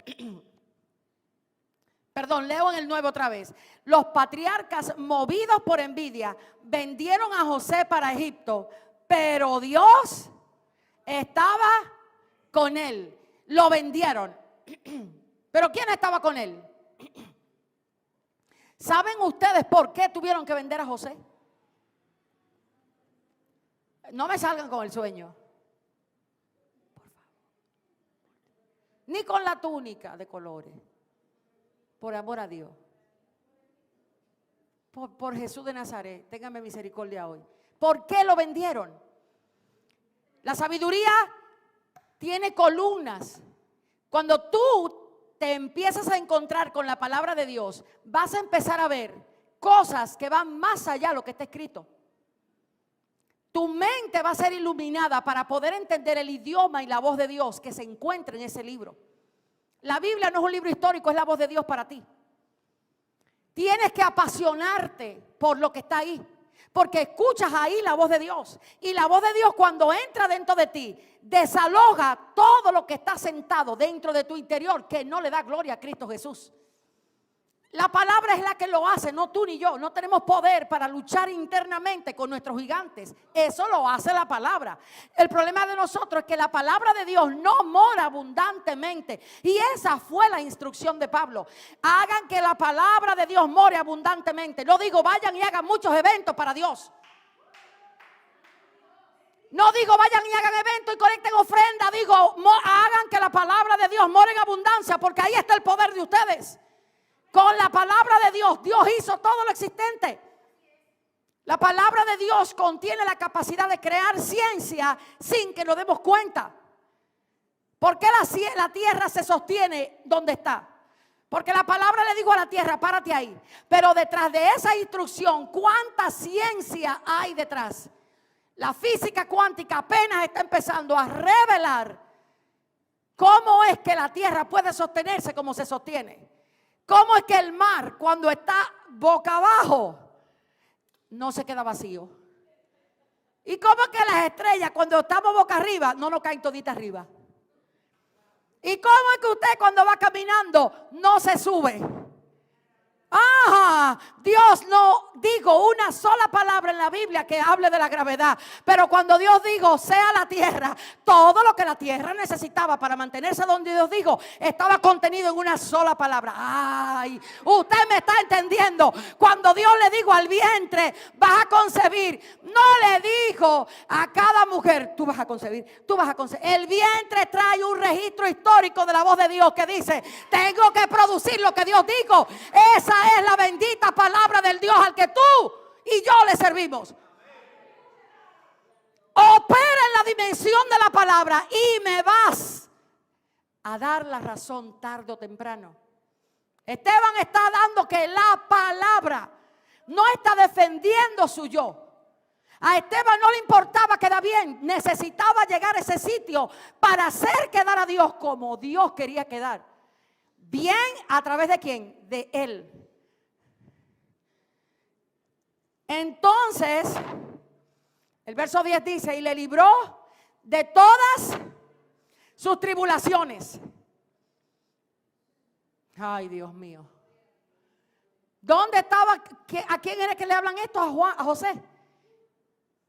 Perdón, leo en el 9 otra vez. Los patriarcas, movidos por envidia, vendieron a José para Egipto, pero Dios estaba con él. Lo vendieron. ¿Pero quién estaba con él? ¿Saben ustedes por qué tuvieron que vender a José? No me salgan con el sueño. Por favor. Ni con la túnica de colores. Por amor a Dios. Por Jesús de Nazaret. Ténganme misericordia hoy. ¿Por qué lo vendieron? La sabiduría tiene columnas. Cuando tú te empiezas a encontrar con la palabra de Dios, vas a empezar a ver cosas que van más allá de lo que está escrito. Tu mente va a ser iluminada para poder entender el idioma y la voz de Dios que se encuentra en ese libro. La Biblia no es un libro histórico, es la voz de Dios para ti. Tienes que apasionarte por lo que está ahí, porque escuchas ahí la voz de Dios. Y la voz de Dios, cuando entra dentro de ti, desaloja todo lo que está sentado dentro de tu interior, que no le da gloria a Cristo Jesús. La palabra es la que lo hace, no tú ni yo. No tenemos poder para luchar internamente con nuestros gigantes. Eso lo hace la palabra. El problema de nosotros es que la palabra de Dios no mora abundantemente. Y esa fue la instrucción de Pablo. Hagan que la palabra de Dios more abundantemente. No digo vayan y hagan muchos eventos para Dios. No digo vayan y hagan eventos y conecten ofrenda. Digo hagan que la palabra de Dios more en abundancia, porque ahí está el poder de ustedes. Con la palabra de Dios, Dios hizo todo lo existente. La palabra de Dios contiene la capacidad de crear ciencia sin que nos demos cuenta. ¿Por qué la tierra se sostiene donde está? Porque la palabra le dijo a la tierra, párate ahí. Pero detrás de esa instrucción, ¿cuánta ciencia hay detrás? La física cuántica apenas está empezando a revelar cómo es que la tierra puede sostenerse como se sostiene. ¿Cómo es que el mar, cuando está boca abajo, no se queda vacío? ¿Y cómo es que las estrellas, cuando estamos boca arriba, no nos caen toditas arriba? ¿Y cómo es que usted, cuando va caminando, no se sube? ¡Ajá! Dios no dijo una sola palabra en la Biblia que hable de la gravedad. Pero cuando Dios dijo, sea la tierra, todo lo que la tierra necesitaba para mantenerse donde Dios dijo, estaba contenido en una sola palabra. Ay, usted me está entendiendo. Cuando Dios le dijo al vientre, vas a concebir, no le dijo a cada mujer, tú vas a concebir, tú vas a concebir. El vientre trae un registro histórico de la voz de Dios que dice, tengo que producir lo que Dios dijo. Esa es la bendita palabra del Dios al que tú y yo le servimos. Opera en la dimensión de la palabra y me vas a dar la razón tarde o temprano. Esteban está dando que la palabra no está defendiendo su yo. A Esteban no le importaba quedar bien, necesitaba llegar a ese sitio para hacer quedar a Dios como Dios quería quedar. Bien, ¿a través de quién? De él. Entonces, el verso 10 dice, y le libró de todas sus tribulaciones. Ay, Dios mío. ¿Dónde estaba? ¿A quién era que le hablan esto? A José.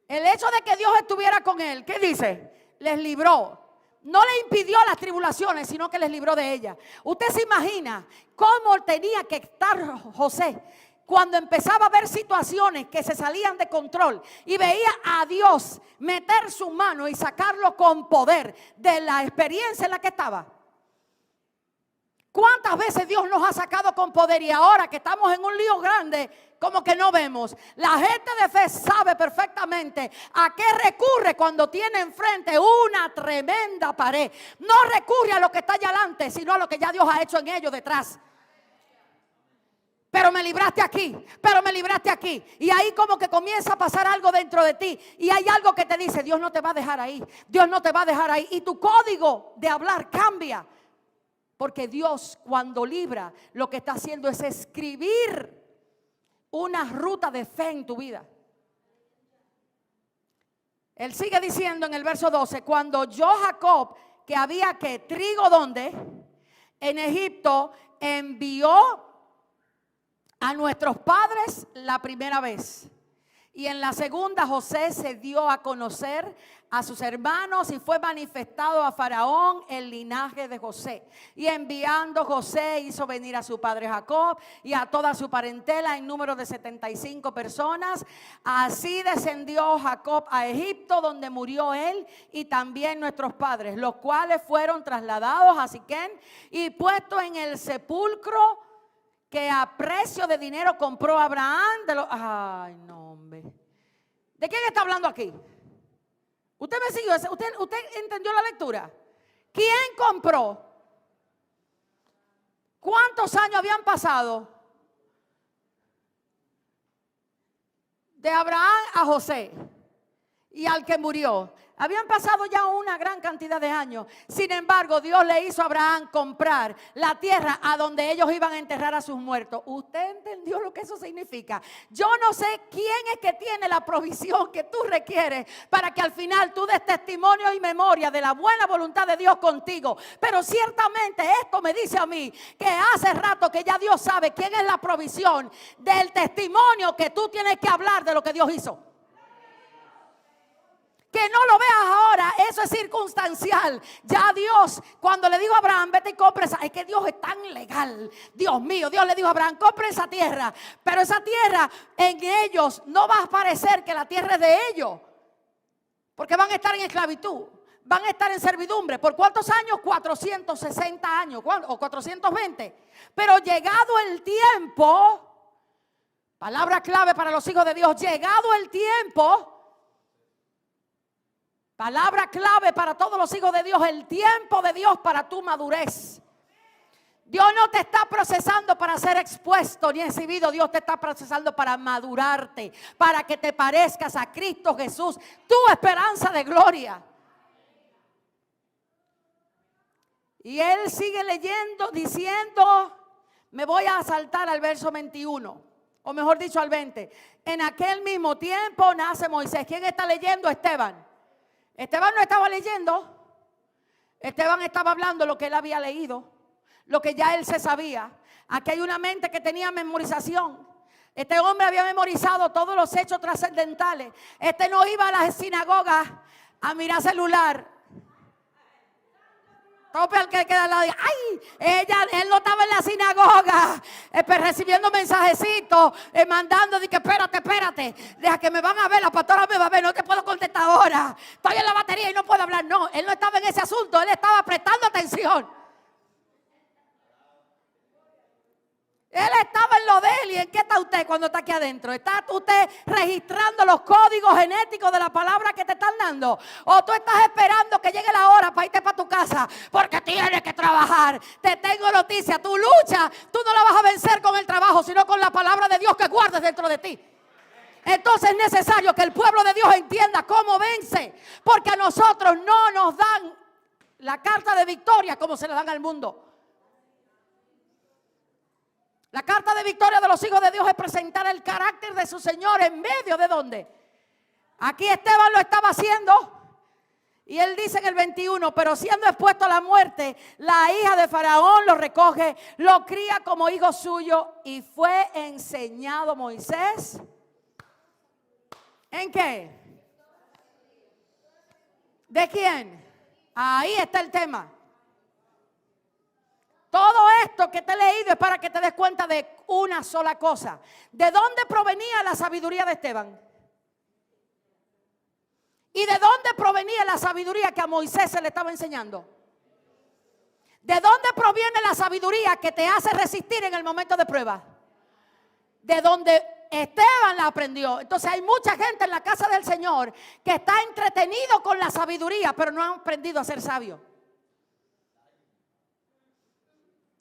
El hecho de que Dios estuviera con él, ¿qué dice? Les libró. No le impidió las tribulaciones, sino que les libró de ellas. Usted se imagina cómo tenía que estar José cuando empezaba a ver situaciones que se salían de control y veía a Dios meter su mano y sacarlo con poder de la experiencia en la que estaba. ¿Cuántas veces Dios nos ha sacado con poder y ahora que estamos en un lío grande, como que no vemos? La gente de fe sabe perfectamente a qué recurre cuando tiene enfrente una tremenda pared. No recurre a lo que está allá adelante, sino a lo que ya Dios ha hecho en ellos detrás. Pero me libraste aquí, pero me libraste aquí. Y ahí como que comienza a pasar algo dentro de ti. Y hay algo que te dice, Dios no te va a dejar ahí. Dios no te va a dejar ahí. Y tu código de hablar cambia. Porque Dios cuando libra, lo que está haciendo es escribir una ruta de fe en tu vida. Él sigue diciendo en el verso 12, cuando yo Jacob, que había que trigo, ¿dónde? En Egipto, envió a nuestros padres la primera vez. Y en la segunda José se dio a conocer a sus hermanos y fue manifestado a Faraón el linaje de José. Y enviando José hizo venir a su padre Jacob y a toda su parentela en número de 75 personas. Así descendió Jacob a Egipto, donde murió él y también nuestros padres, los cuales fueron trasladados a Siquem y puestos en el sepulcro que a precio de dinero compró Abraham de los... Ay, no, hombre. ¿De quién está hablando aquí? ¿Usted me siguió? ¿Usted entendió la lectura? ¿Quién compró? ¿Cuántos años habían pasado de Abraham a José y al que murió? Habían pasado ya una gran cantidad de años. Sin embargo, Dios le hizo a Abraham comprar la tierra a donde ellos iban a enterrar a sus muertos. ¿Usted entendió lo que eso significa? Yo no sé quién es que tiene la provisión que tú requieres para que al final tú des testimonio y memoria de la buena voluntad de Dios contigo. Pero ciertamente esto me dice a mí que hace rato que ya Dios sabe quién es la provisión del testimonio que tú tienes que hablar de lo que Dios hizo. Que no lo veas ahora, eso es circunstancial. Ya Dios, cuando le dijo a Abraham, vete y compra esa, es que Dios es tan legal. Dios mío, Dios le dijo a Abraham, compra esa tierra. Pero esa tierra en ellos no va a parecer que la tierra es de ellos. Porque van a estar en esclavitud, van a estar en servidumbre. ¿Por cuántos años? 460 años o 420. Pero llegado el tiempo, palabra clave para los hijos de Dios, llegado el tiempo, palabra clave para todos los hijos de Dios, el tiempo de Dios para tu madurez. Dios no te está procesando para ser expuesto ni exhibido. Dios te está procesando para madurarte, para que te parezcas a Cristo Jesús, tu esperanza de gloria. Y él sigue leyendo, diciendo, me voy a saltar al verso 21, o mejor dicho al 20. En aquel mismo tiempo nace Moisés. ¿Quién está leyendo? Esteban. Esteban no estaba leyendo, Esteban estaba hablando lo que él había leído, lo que ya él se sabía. Aquí hay una mente que tenía memorización. Este hombre había memorizado todos los hechos trascendentales. Este no iba a las sinagogas a mirar celular. Tope al que queda al lado. Ay, él no estaba en la sinagoga recibiendo mensajecitos, mandando de que espérate, deja que me van a ver, la pastora me va a ver, no te puedo contestar ahora. Estoy en la batería y no puedo hablar. No, él no estaba en ese asunto, él estaba prestando atención. Él estaba en lo de él. ¿Y en qué está usted cuando está aquí adentro? ¿Está usted registrando los códigos genéticos de la palabra que te están dando? ¿O tú estás esperando que llegue la hora para irte para tu casa? Porque tienes que trabajar. Te tengo noticia. Tu lucha, tú no la vas a vencer con el trabajo, sino con la palabra de Dios que guardes dentro de ti. Entonces es necesario que el pueblo de Dios entienda cómo vence. Porque a nosotros no nos dan la carta de victoria como se le dan al mundo. La carta de victoria de los hijos de Dios es presentar el carácter de su Señor en medio de ¿dónde? Aquí Esteban lo estaba haciendo. Y él dice en el 21, pero siendo expuesto a la muerte, la hija de Faraón lo recoge, lo cría como hijo suyo y fue enseñado Moisés. ¿En qué? ¿De quién? Ahí está el tema. Todo esto que te he leído es para que te des cuenta de una sola cosa. ¿De dónde provenía la sabiduría de Esteban? ¿Y de dónde provenía la sabiduría que a Moisés se le estaba enseñando? ¿De dónde proviene la sabiduría que te hace resistir en el momento de prueba? De donde Esteban la aprendió. Entonces hay mucha gente en la casa del Señor que está entretenido con la sabiduría, pero no han aprendido a ser sabios.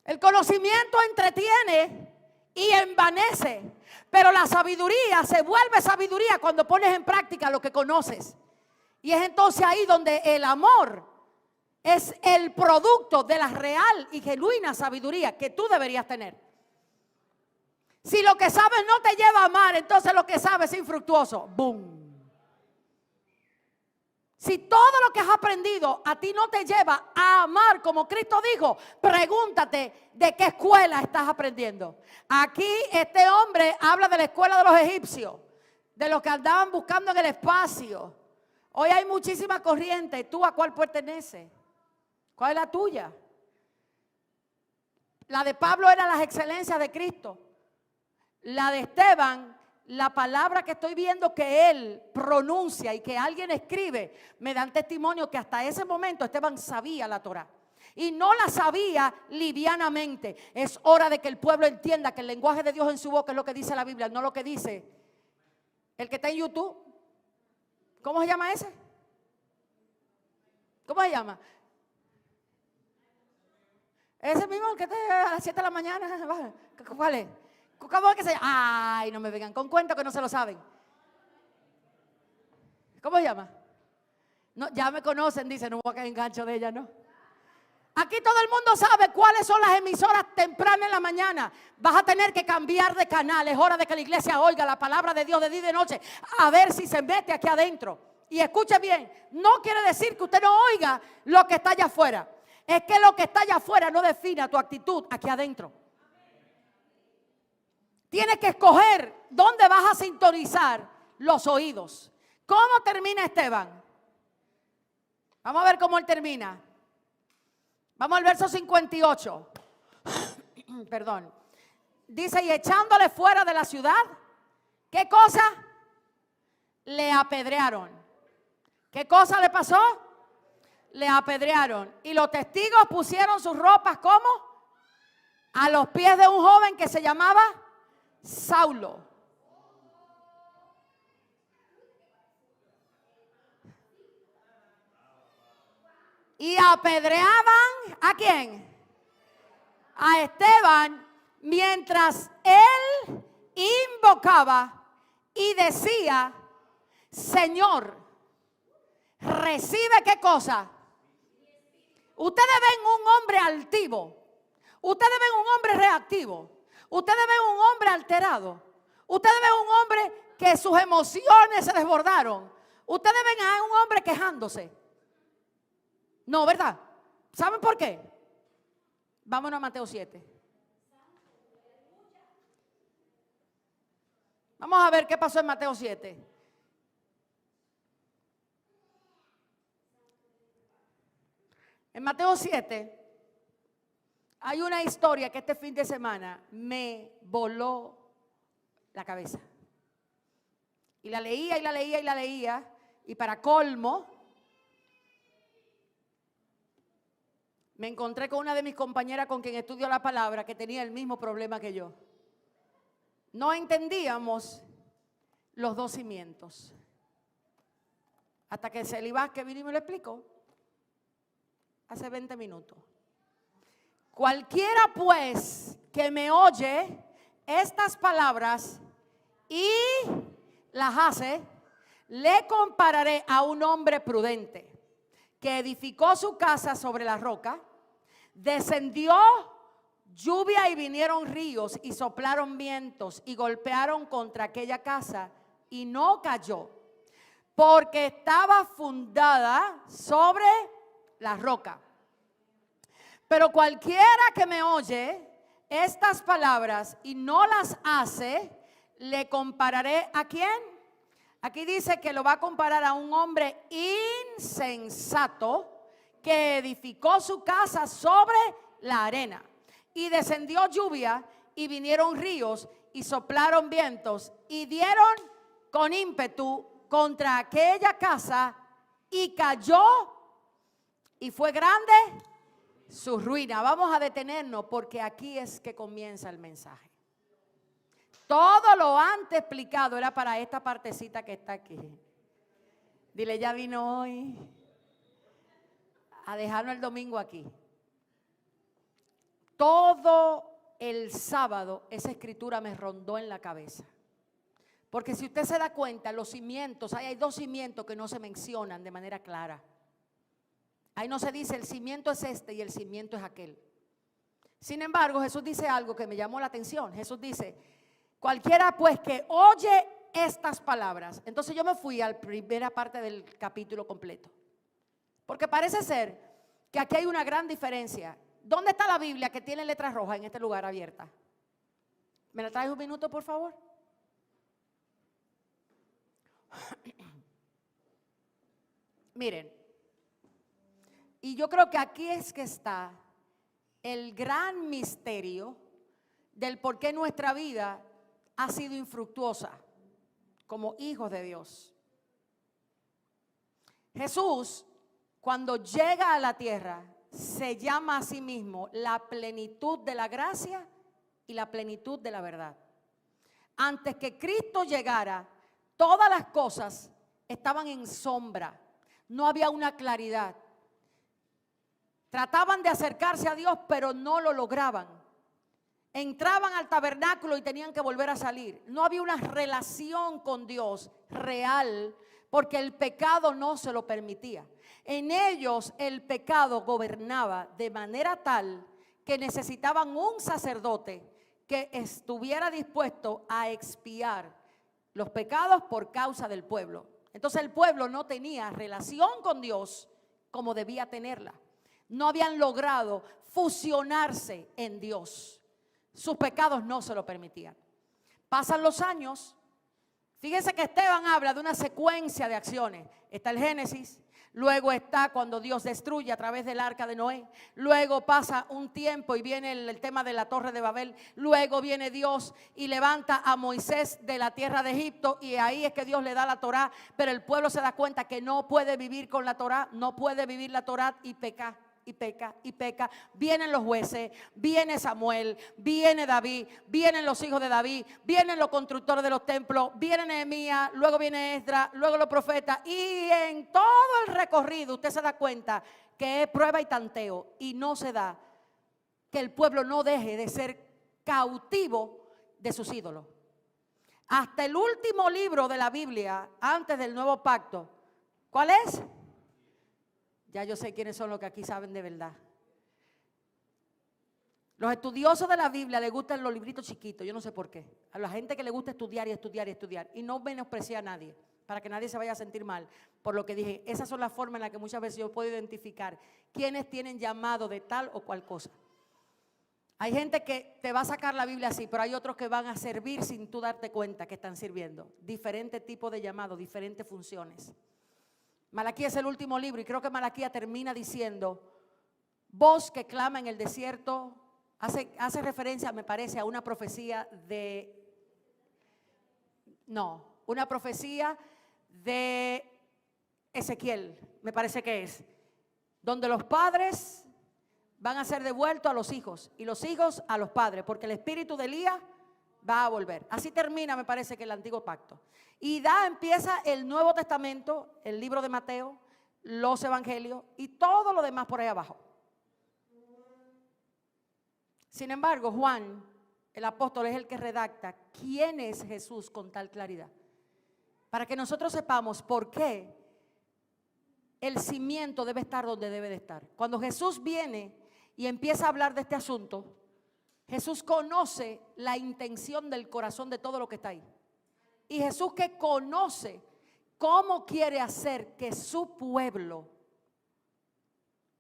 El conocimiento entretiene y envanece, pero la sabiduría se vuelve sabiduría cuando pones en práctica lo que conoces. Y es entonces ahí donde el amor es el producto de la real y genuina sabiduría que tú deberías tener. Si lo que sabes no te lleva a amar, entonces lo que sabes es infructuoso. ¡Boom! Si todo lo que has aprendido a ti no te lleva a amar como Cristo dijo, pregúntate de qué escuela estás aprendiendo. Aquí este hombre habla de la escuela de los egipcios, de los que andaban buscando en el espacio. Hoy hay muchísima corriente. ¿Tú a cuál perteneces? ¿Cuál es la tuya? La de Pablo era las excelencias de Cristo. La de Esteban, la palabra que estoy viendo que él pronuncia y que alguien escribe, me dan testimonio que hasta ese momento Esteban sabía la Torá. Y no la sabía livianamente. Es hora de que el pueblo entienda que el lenguaje de Dios en su boca es lo que dice la Biblia, no lo que dice el que está en YouTube. ¿Cómo se llama ese? ¿Cómo se llama? Ese mismo, el que está a las 7 de la mañana. ¿Cuál es? ¿Cómo es que se llama? Ay, no me vengan con cuento que no se lo saben. ¿Cómo se llama? No, ya me conocen, dice, no voy a caer en gancho de ella, ¿no? Aquí todo el mundo sabe cuáles son las emisoras temprano en la mañana. Vas a tener que cambiar de canal. Es hora de que la iglesia oiga la palabra de Dios de día y de noche. A ver si se mete aquí adentro. Y escuche bien, no quiere decir que usted no oiga lo que está allá afuera. Es que lo que está allá afuera no define tu actitud aquí adentro. Tienes que escoger dónde vas a sintonizar los oídos. ¿Cómo termina Esteban? Vamos a ver cómo él termina. Vamos al verso 58. Perdón. Dice, y echándole fuera de la ciudad, ¿qué cosa? Le apedrearon. ¿Qué cosa le pasó? Le apedrearon. Y los testigos pusieron sus ropas, ¿cómo? A los pies de un joven que se llamaba Saulo. Y apedreaban ¿a quién? A Esteban, mientras él invocaba y decía, Señor, recibe ¿qué cosa? Ustedes ven un hombre altivo, ustedes ven un hombre reactivo, ustedes ven un hombre alterado, ustedes ven un hombre que sus emociones se desbordaron, ustedes ven a un hombre quejándose. No, ¿verdad? ¿Saben por qué? Vámonos a Mateo 7. Vamos a ver qué pasó en Mateo 7. En Mateo 7 hay una historia que este fin de semana me voló la cabeza. Y la leía y la leía y la leía. Y para colmo, me encontré con una de mis compañeras con quien estudio la palabra que tenía el mismo problema que yo. No entendíamos los dos cimientos. Hasta que Celi Vázquez vino y me lo explicó. Hace 20 minutos. Cualquiera pues que me oye estas palabras y las hace, le compararé a un hombre prudente que edificó su casa sobre la roca, descendió lluvia y vinieron ríos y soplaron vientos y golpearon contra aquella casa y no cayó, porque estaba fundada sobre la roca. Pero cualquiera que me oye estas palabras y no las hace, le compararé ¿a quién? Aquí dice que lo va a comparar a un hombre insensato que edificó su casa sobre la arena. Y descendió lluvia y vinieron ríos y soplaron vientos y dieron con ímpetu contra aquella casa y cayó y fue grande su ruina. Vamos a detenernos porque aquí es que comienza el mensaje. Todo lo antes explicado era para esta partecita que está aquí. Dile, ya vino hoy a dejarnos el domingo aquí. Todo el sábado esa escritura me rondó en la cabeza. Porque si usted se da cuenta, los cimientos, hay dos cimientos que no se mencionan de manera clara. Ahí no se dice el cimiento es este y el cimiento es aquel. Sin embargo, Jesús dice algo que me llamó la atención. Jesús dice, cualquiera pues que oye estas palabras. Entonces yo me fui a la primera parte del capítulo completo. Porque parece ser que aquí hay una gran diferencia. ¿Dónde está la Biblia que tiene letras rojas en este lugar abierta? ¿Me la traes un minuto, por favor? Miren. Y yo creo que aquí es que está el gran misterio del por qué nuestra vida ha sido infructuosa como hijos de Dios. Jesús, cuando llega a la tierra, se llama a sí mismo la plenitud de la gracia y la plenitud de la verdad. Antes que Cristo llegara, todas las cosas estaban en sombra, no había una claridad. Trataban de acercarse a Dios, pero no lo lograban. Entraban al tabernáculo y tenían que volver a salir. No había una relación con Dios real, porque el pecado no se lo permitía. En ellos el pecado gobernaba de manera tal que necesitaban un sacerdote que estuviera dispuesto a expiar los pecados por causa del pueblo. Entonces el pueblo no tenía relación con Dios como debía tenerla. No habían logrado fusionarse en Dios. Sus pecados no se lo permitían. Pasan los años. Fíjense que Esteban habla de una secuencia de acciones. Está el Génesis. Luego está cuando Dios destruye a través del arca de Noé. Luego pasa un tiempo y viene el tema de la torre de Babel. Luego viene Dios y levanta a Moisés de la tierra de Egipto. Y ahí es que Dios le da la Torá. Pero el pueblo se da cuenta que no puede vivir con la Torá. No puede vivir la Torá y peca. Y peca, y peca. Vienen los jueces, viene Samuel, viene David, vienen los hijos de David, vienen los constructores de los templos, viene Nehemías, luego viene Esdras, luego los profetas. Y en todo el recorrido usted se da cuenta que es prueba y tanteo. Y no se da que el pueblo no deje de ser cautivo de sus ídolos. Hasta el último libro de la Biblia, antes del nuevo pacto, ¿cuál es? Ya yo sé quiénes son los que aquí saben de verdad. Los estudiosos de la Biblia les gustan los libritos chiquitos, yo no sé por qué. A la gente que le gusta estudiar y estudiar y estudiar. Y no menospreciar a nadie, para que nadie se vaya a sentir mal por lo que dije. Esas son las formas en las que muchas veces yo puedo identificar quiénes tienen llamado de tal o cual cosa. Hay gente que te va a sacar la Biblia así, pero hay otros que van a servir sin tú darte cuenta que están sirviendo. Diferente tipo de llamado, diferentes funciones. Malaquías es el último libro y creo que Malaquías termina diciendo: voz que clama en el desierto. Hace referencia, me parece, a una profecía una profecía de Ezequiel, me parece que es, donde los padres van a ser devueltos a los hijos y los hijos a los padres, porque el espíritu de Elías va a volver. Así termina, me parece, que el antiguo pacto. Y empieza el Nuevo Testamento, el libro de Mateo, los evangelios y todo lo demás por ahí abajo. Sin embargo, Juan, el apóstol, es el que redacta quién es Jesús con tal claridad, para que nosotros sepamos por qué el cimiento debe estar donde debe de estar. Cuando Jesús viene y empieza a hablar de este asunto, Jesús conoce la intención del corazón de todo lo que está ahí. Y Jesús, que conoce cómo quiere hacer que su pueblo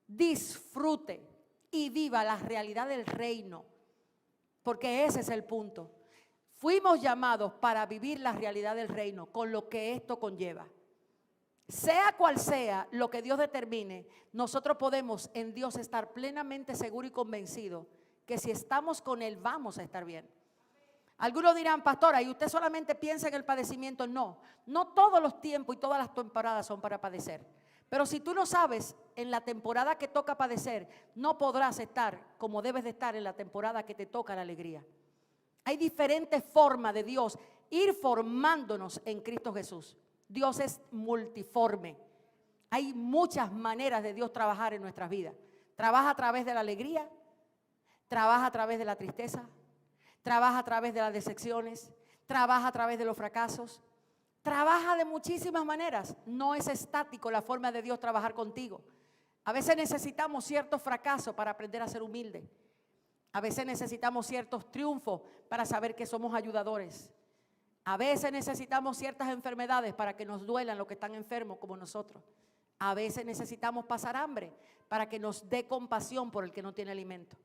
disfrute y viva la realidad del reino, porque ese es el punto. Fuimos llamados para vivir la realidad del reino con lo que esto conlleva. Sea cual sea lo que Dios determine, nosotros podemos en Dios estar plenamente seguros y convencidos que si estamos con Él vamos a estar bien. Algunos dirán: pastora, ¿y usted solamente piensa en el padecimiento? No todos los tiempos y todas las temporadas son para padecer. Pero si tú no sabes en la temporada que toca padecer, no podrás estar como debes de estar en la temporada que te toca la alegría. Hay diferentes formas de Dios ir formándonos en Cristo Jesús. Dios es multiforme. Hay muchas maneras de Dios trabajar en nuestras vidas. Trabaja a través de la alegría, trabaja a través de la tristeza, trabaja a través de las decepciones, trabaja a través de los fracasos, trabaja de muchísimas maneras. No es estático la forma de Dios trabajar contigo. A veces necesitamos ciertos fracasos para aprender a ser humilde. A veces necesitamos ciertos triunfos para saber que somos ayudadores. A veces necesitamos ciertas enfermedades para que nos duelan los que están enfermos como nosotros. A veces necesitamos pasar hambre para que nos dé compasión por el que no tiene alimento.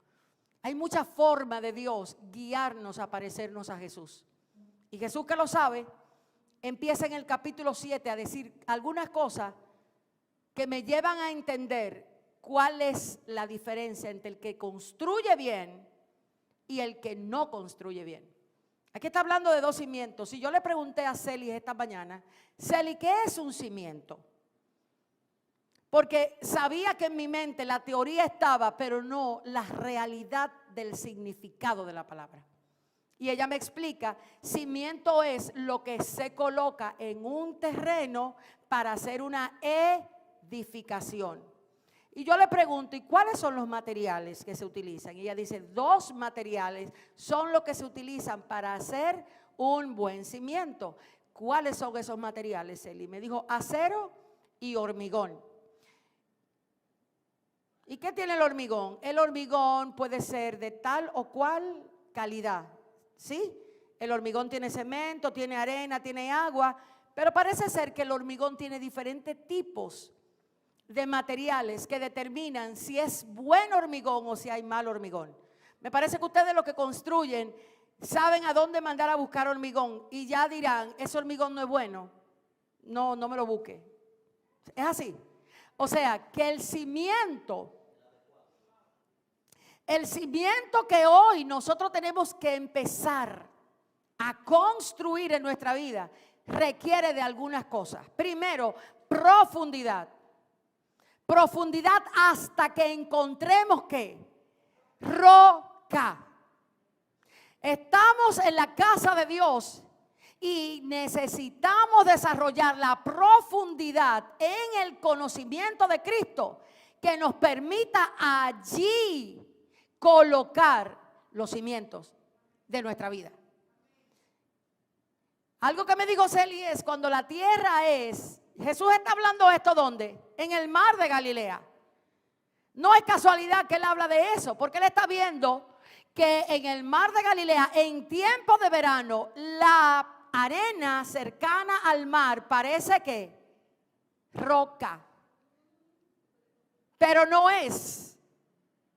Hay muchas formas de Dios guiarnos a parecernos a Jesús. Y Jesús, que lo sabe, empieza en el capítulo 7 a decir algunas cosas que me llevan a entender cuál es la diferencia entre el que construye bien y el que no construye bien. Aquí está hablando de dos cimientos. Si yo le pregunté a Celi esta mañana: Celi, ¿qué es un cimiento? Porque sabía que en mi mente la teoría estaba, pero no la realidad del significado de la palabra. Y ella me explica: cimiento es lo que se coloca en un terreno para hacer una edificación. Y yo le pregunto: ¿y cuáles son los materiales que se utilizan? Y ella dice: dos materiales son los que se utilizan para hacer un buen cimiento. ¿Cuáles son esos materiales, Eli? Me dijo: acero y hormigón. ¿Y qué tiene el hormigón? El hormigón puede ser de tal o cual calidad, ¿sí? El hormigón tiene cemento, tiene arena, tiene agua, pero parece ser que el hormigón tiene diferentes tipos de materiales que determinan si es buen hormigón o si hay mal hormigón. Me parece que ustedes, los que construyen, saben a dónde mandar a buscar hormigón y ya dirán: ese hormigón no es bueno, no me lo busque. Es así. O sea, que el cimiento que hoy nosotros tenemos que empezar a construir en nuestra vida requiere de algunas cosas. Primero, profundidad. Profundidad hasta que encontremos ¿qué? Roca. Estamos en la casa de Dios y necesitamos desarrollar la profundidad en el conocimiento de Cristo que nos permita allí colocar los cimientos de nuestra vida. Algo que me dijo Celi es: cuando la tierra es... Jesús está hablando esto ¿dónde? En el mar de Galilea. No es casualidad que él habla de eso, porque él está viendo que en el mar de Galilea, en tiempo de verano, la arena cercana al mar parece que roca, pero no es.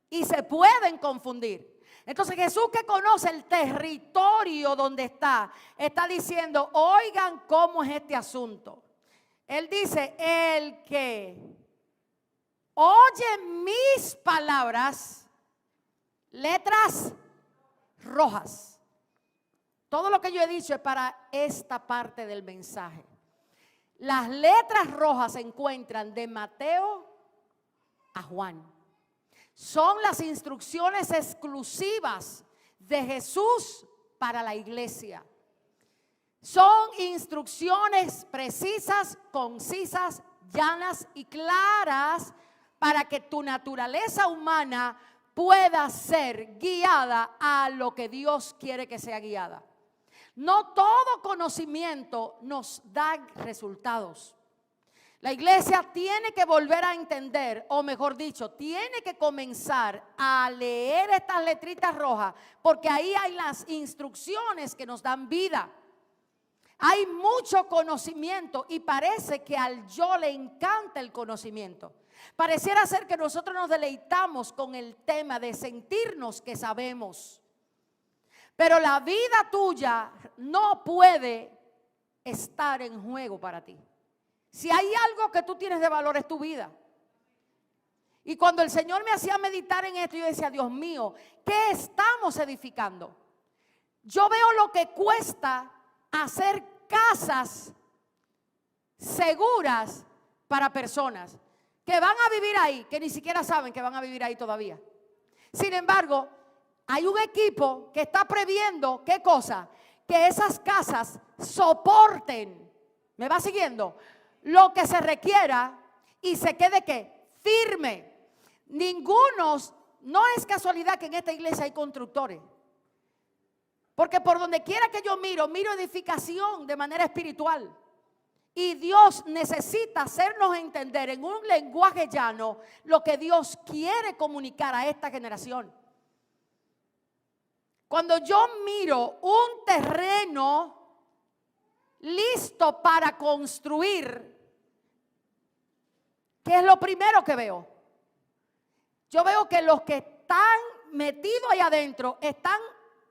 Y se pueden confundir. Entonces Jesús, que conoce el territorio donde está diciendo, oigan cómo es este asunto. Él dice, el que oye mis palabras, letras rojas. Todo lo que yo he dicho es para esta parte del mensaje. Las letras rojas se encuentran de Mateo a Juan. Son las instrucciones exclusivas de Jesús para la iglesia. Son instrucciones precisas, concisas, llanas y claras para que tu naturaleza humana pueda ser guiada a lo que Dios quiere que sea guiada. No todo conocimiento nos da resultados. La iglesia tiene que volver a entender, o mejor dicho, tiene que comenzar a leer estas letritas rojas, porque ahí hay las instrucciones que nos dan vida. Hay mucho conocimiento y parece que al yo le encanta el conocimiento. Pareciera ser que nosotros nos deleitamos con el tema de sentirnos que sabemos. Pero la vida tuya no puede estar en juego para ti. Si hay algo que tú tienes de valor es tu vida. Y cuando el Señor me hacía meditar en esto, yo decía, Dios mío, ¿qué estamos edificando? Yo veo lo que cuesta hacer casas seguras para personas que van a vivir ahí, que ni siquiera saben que van a vivir ahí todavía. Sin embargo, hay un equipo que está previendo, ¿qué cosa? Que esas casas soporten, ¿me va siguiendo? Lo que se requiera y se quede ¿qué? Firme. No es casualidad que en esta iglesia hay constructores. Porque por donde quiera que yo miro edificación de manera espiritual. Y Dios necesita hacernos entender en un lenguaje llano lo que Dios quiere comunicar a esta generación. Cuando yo miro un terreno listo para construir, ¿qué es lo primero que veo? Yo veo que los que están metidos ahí adentro están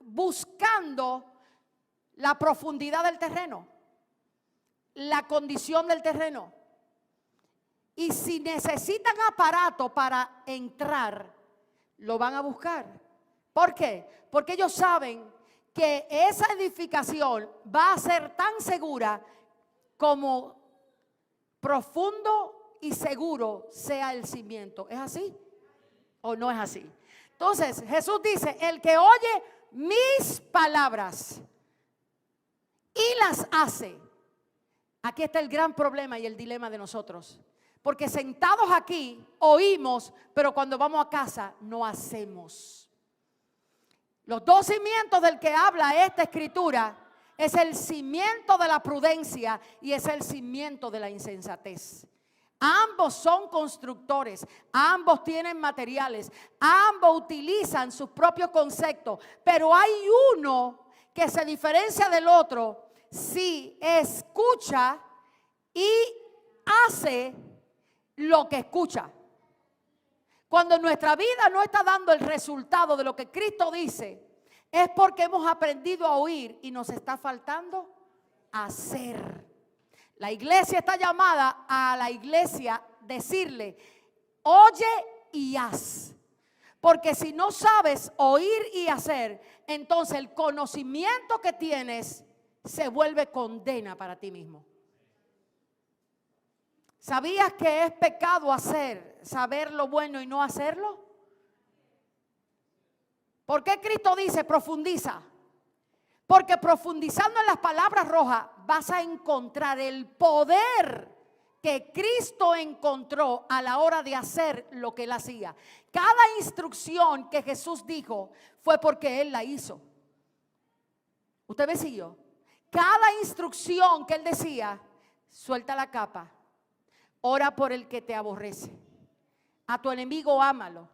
buscando la profundidad del terreno, la condición del terreno. Y si necesitan aparato para entrar, lo van a buscar. ¿Por qué? Porque ellos saben que esa edificación va a ser tan segura como profundo y seguro sea el cimiento. ¿Es así o no es así? Entonces Jesús dice, el que oye mis palabras y las hace. Aquí está el gran problema y el dilema de nosotros. Porque sentados aquí oímos, pero cuando vamos a casa no hacemos. Los dos cimientos del que habla esta escritura es el cimiento de la prudencia y es el cimiento de la insensatez. Ambos son constructores, ambos tienen materiales, ambos utilizan sus propios conceptos, pero hay uno que se diferencia del otro si escucha y hace lo que escucha. Cuando nuestra vida no está dando el resultado de lo que Cristo dice, es porque hemos aprendido a oír y nos está faltando hacer. La iglesia está llamada a la iglesia decirle, oye y haz. Porque si no sabes oír y hacer, entonces el conocimiento que tienes se vuelve condena para ti mismo. ¿Sabías que es pecado saber lo bueno y no hacerlo? ¿Por qué Cristo dice profundiza? Porque profundizando en las palabras rojas vas a encontrar el poder que Cristo encontró a la hora de hacer lo que Él hacía. Cada instrucción que Jesús dijo fue porque Él la hizo. ¿Usted me siguió? Cada instrucción que Él decía, suelta la capa. Ora por el que te aborrece. A tu enemigo ámalo.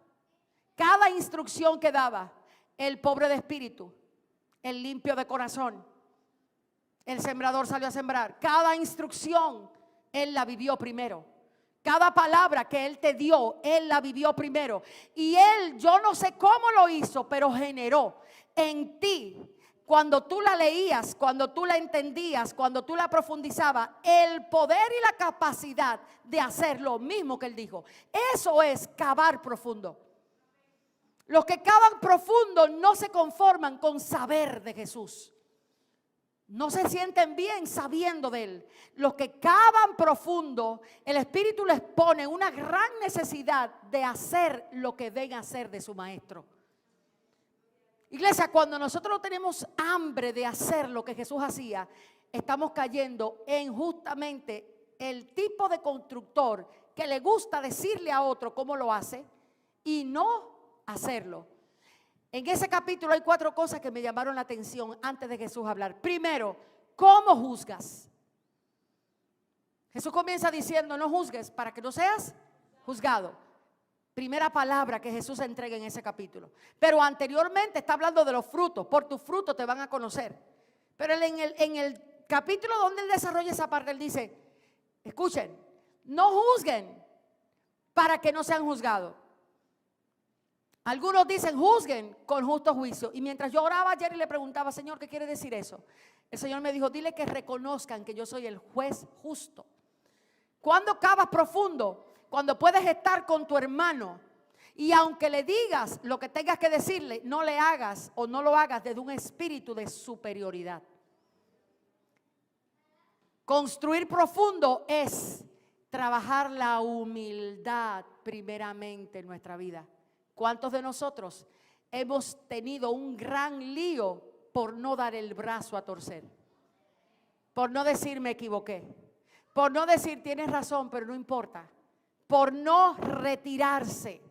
Cada instrucción que daba, el pobre de espíritu, el limpio de corazón, el sembrador salió a sembrar. Cada instrucción, él la vivió primero. Cada palabra que Él te dio, Él la vivió primero. Y Él, yo no sé cómo lo hizo, pero generó en ti, cuando tú la leías, cuando tú la entendías, cuando tú la profundizabas, el poder y la capacidad de hacer lo mismo que Él dijo. Eso es cavar profundo. Los que cavan profundo no se conforman con saber de Jesús. No se sienten bien sabiendo de Él. Los que cavan profundo, el Espíritu les pone una gran necesidad de hacer lo que ven hacer de su Maestro. Iglesia, cuando nosotros tenemos hambre de hacer lo que Jesús hacía, estamos cayendo en justamente el tipo de constructor que le gusta decirle a otro cómo lo hace y no hacerlo. En ese capítulo hay 4 cosas que me llamaron la atención antes de Jesús hablar. Primero, ¿cómo juzgas? Jesús comienza diciendo, no juzgues para que no seas juzgado. Primera palabra que Jesús entrega en ese capítulo. Pero anteriormente está hablando de los frutos. Por tus frutos te van a conocer. Pero en el capítulo donde Él desarrolla esa parte, Él dice, escuchen, no juzguen para que no sean juzgados. Algunos dicen, juzguen con justo juicio. Y mientras yo oraba ayer y le preguntaba, Señor, ¿qué quiere decir eso? El Señor me dijo, dile que reconozcan que yo soy el juez justo. ¿Cuándo cavas profundo? Cuando puedes estar con tu hermano y aunque le digas lo que tengas que decirle, no le hagas o no lo hagas desde un espíritu de superioridad. Construir profundo es trabajar la humildad primeramente en nuestra vida. ¿Cuántos de nosotros hemos tenido un gran lío por no dar el brazo a torcer? Por no decir me equivoqué. Por no decir tienes razón, pero no importa. Por no retirarse.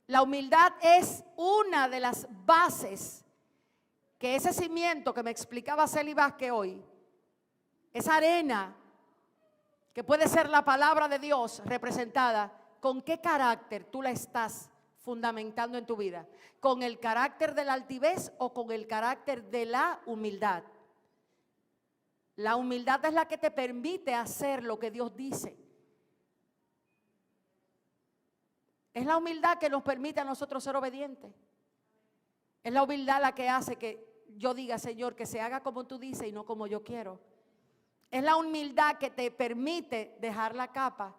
La humildad es una de las bases que ese cimiento que me explicaba Celi Vázquez hoy, esa arena que puede ser la palabra de Dios representada, ¿con qué carácter tú la estás fundamentando en tu vida? ¿Con el carácter de la altivez o con el carácter de la humildad? La humildad es la que te permite hacer lo que Dios dice. Es la humildad que nos permite a nosotros ser obedientes. Es la humildad la que hace que yo diga, Señor, que se haga como tú dices y no como yo quiero. Es la humildad que te permite dejar la capa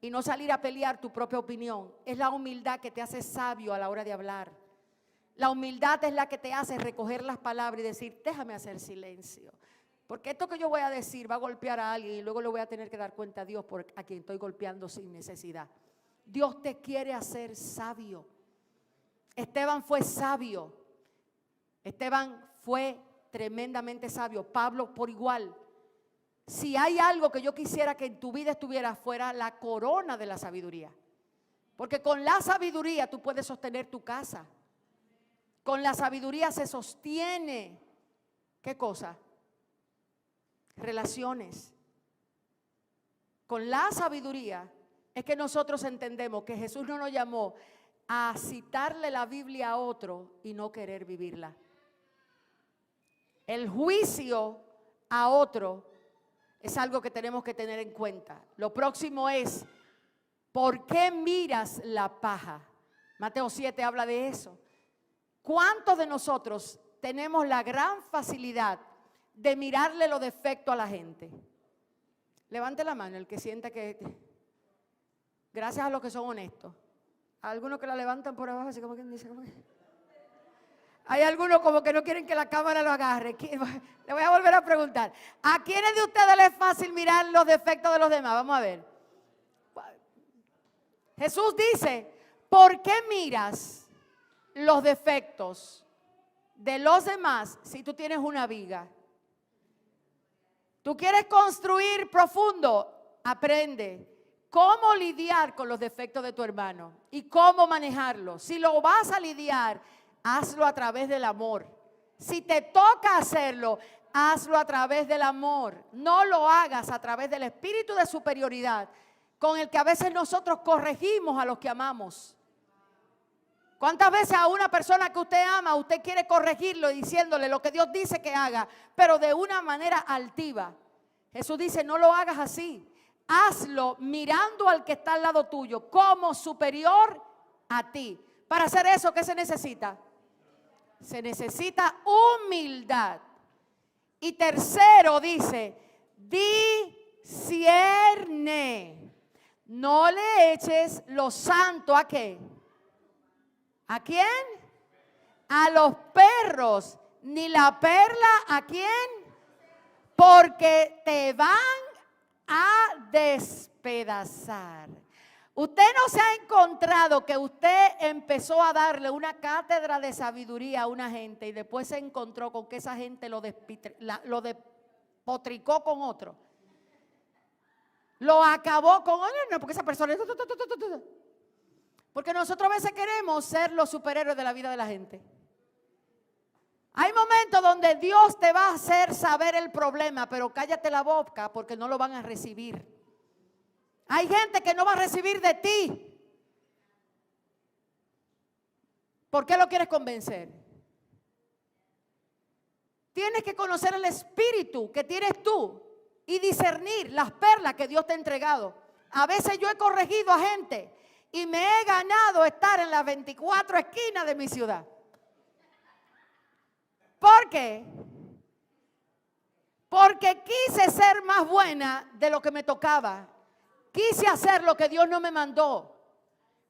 y no salir a pelear tu propia opinión. Es la humildad que te hace sabio a la hora de hablar. La humildad es la que te hace recoger las palabras y decir, déjame hacer silencio. Porque esto que yo voy a decir va a golpear a alguien y luego le voy a tener que dar cuenta a Dios por a quien estoy golpeando sin necesidad. Dios te quiere hacer sabio. Esteban fue sabio. Esteban fue tremendamente sabio. Pablo por igual. Si hay algo que yo quisiera que en tu vida estuviera, fuera la corona de la sabiduría. Porque con la sabiduría tú puedes sostener tu casa. Con la sabiduría se sostiene, ¿qué cosa? Relaciones. Con la sabiduría es que nosotros entendemos que Jesús no nos llamó a citarle la Biblia a otro y no querer vivirla. El juicio a otro es algo que tenemos que tener en cuenta. Lo próximo es, ¿por qué miras la paja? Mateo 7 habla de eso. ¿Cuántos de nosotros tenemos la gran facilidad de mirarle los defectos a la gente? Levante la mano el que sienta que, gracias a los que son honestos. Hay algunos que la levantan por abajo, así como que dice, como que. Hay algunos como que no quieren que la cámara lo agarre. Le voy a volver a preguntar. ¿A quiénes de ustedes les es fácil mirar los defectos de los demás? Vamos a ver. Jesús dice, ¿por qué miras los defectos de los demás si tú tienes una viga? ¿Tú quieres construir profundo? Aprende cómo lidiar con los defectos de tu hermano y cómo manejarlos. Si lo vas a lidiar, hazlo a través del amor. Si te toca hacerlo, hazlo a través del amor. No lo hagas a través del espíritu de superioridad con el que a veces nosotros corregimos a los que amamos. ¿Cuántas veces a una persona que usted ama, usted quiere corregirlo diciéndole lo que Dios dice que haga, pero de una manera altiva? Jesús dice, no lo hagas así. hazlo mirando al que está al lado tuyo como superior a ti. Para hacer eso, ¿qué se necesita? Se necesita humildad. Y tercero dice, discierne. No le eches lo santo ¿a qué? ¿A quién? A los perros. Ni la perla ¿a quién? Porque te van a despedazar. Usted no se ha encontrado que usted empezó a darle una cátedra de sabiduría a una gente y después se encontró con que esa gente lo despotricó con otro. Lo acabó con otro, no, porque esa persona... Porque nosotros a veces queremos ser los superhéroes de la vida de la gente. Hay momentos donde Dios te va a hacer saber el problema, pero cállate la boca porque no lo van a recibir. Hay gente que no va a recibir de ti. ¿Por qué lo quieres convencer? Tienes que conocer el espíritu que tienes tú y discernir las perlas que Dios te ha entregado. A veces yo he corregido a gente y me he ganado estar en las 24 esquinas de mi ciudad. ¿Por qué? Porque quise ser más buena de lo que me tocaba. Quise hacer lo que Dios no me mandó.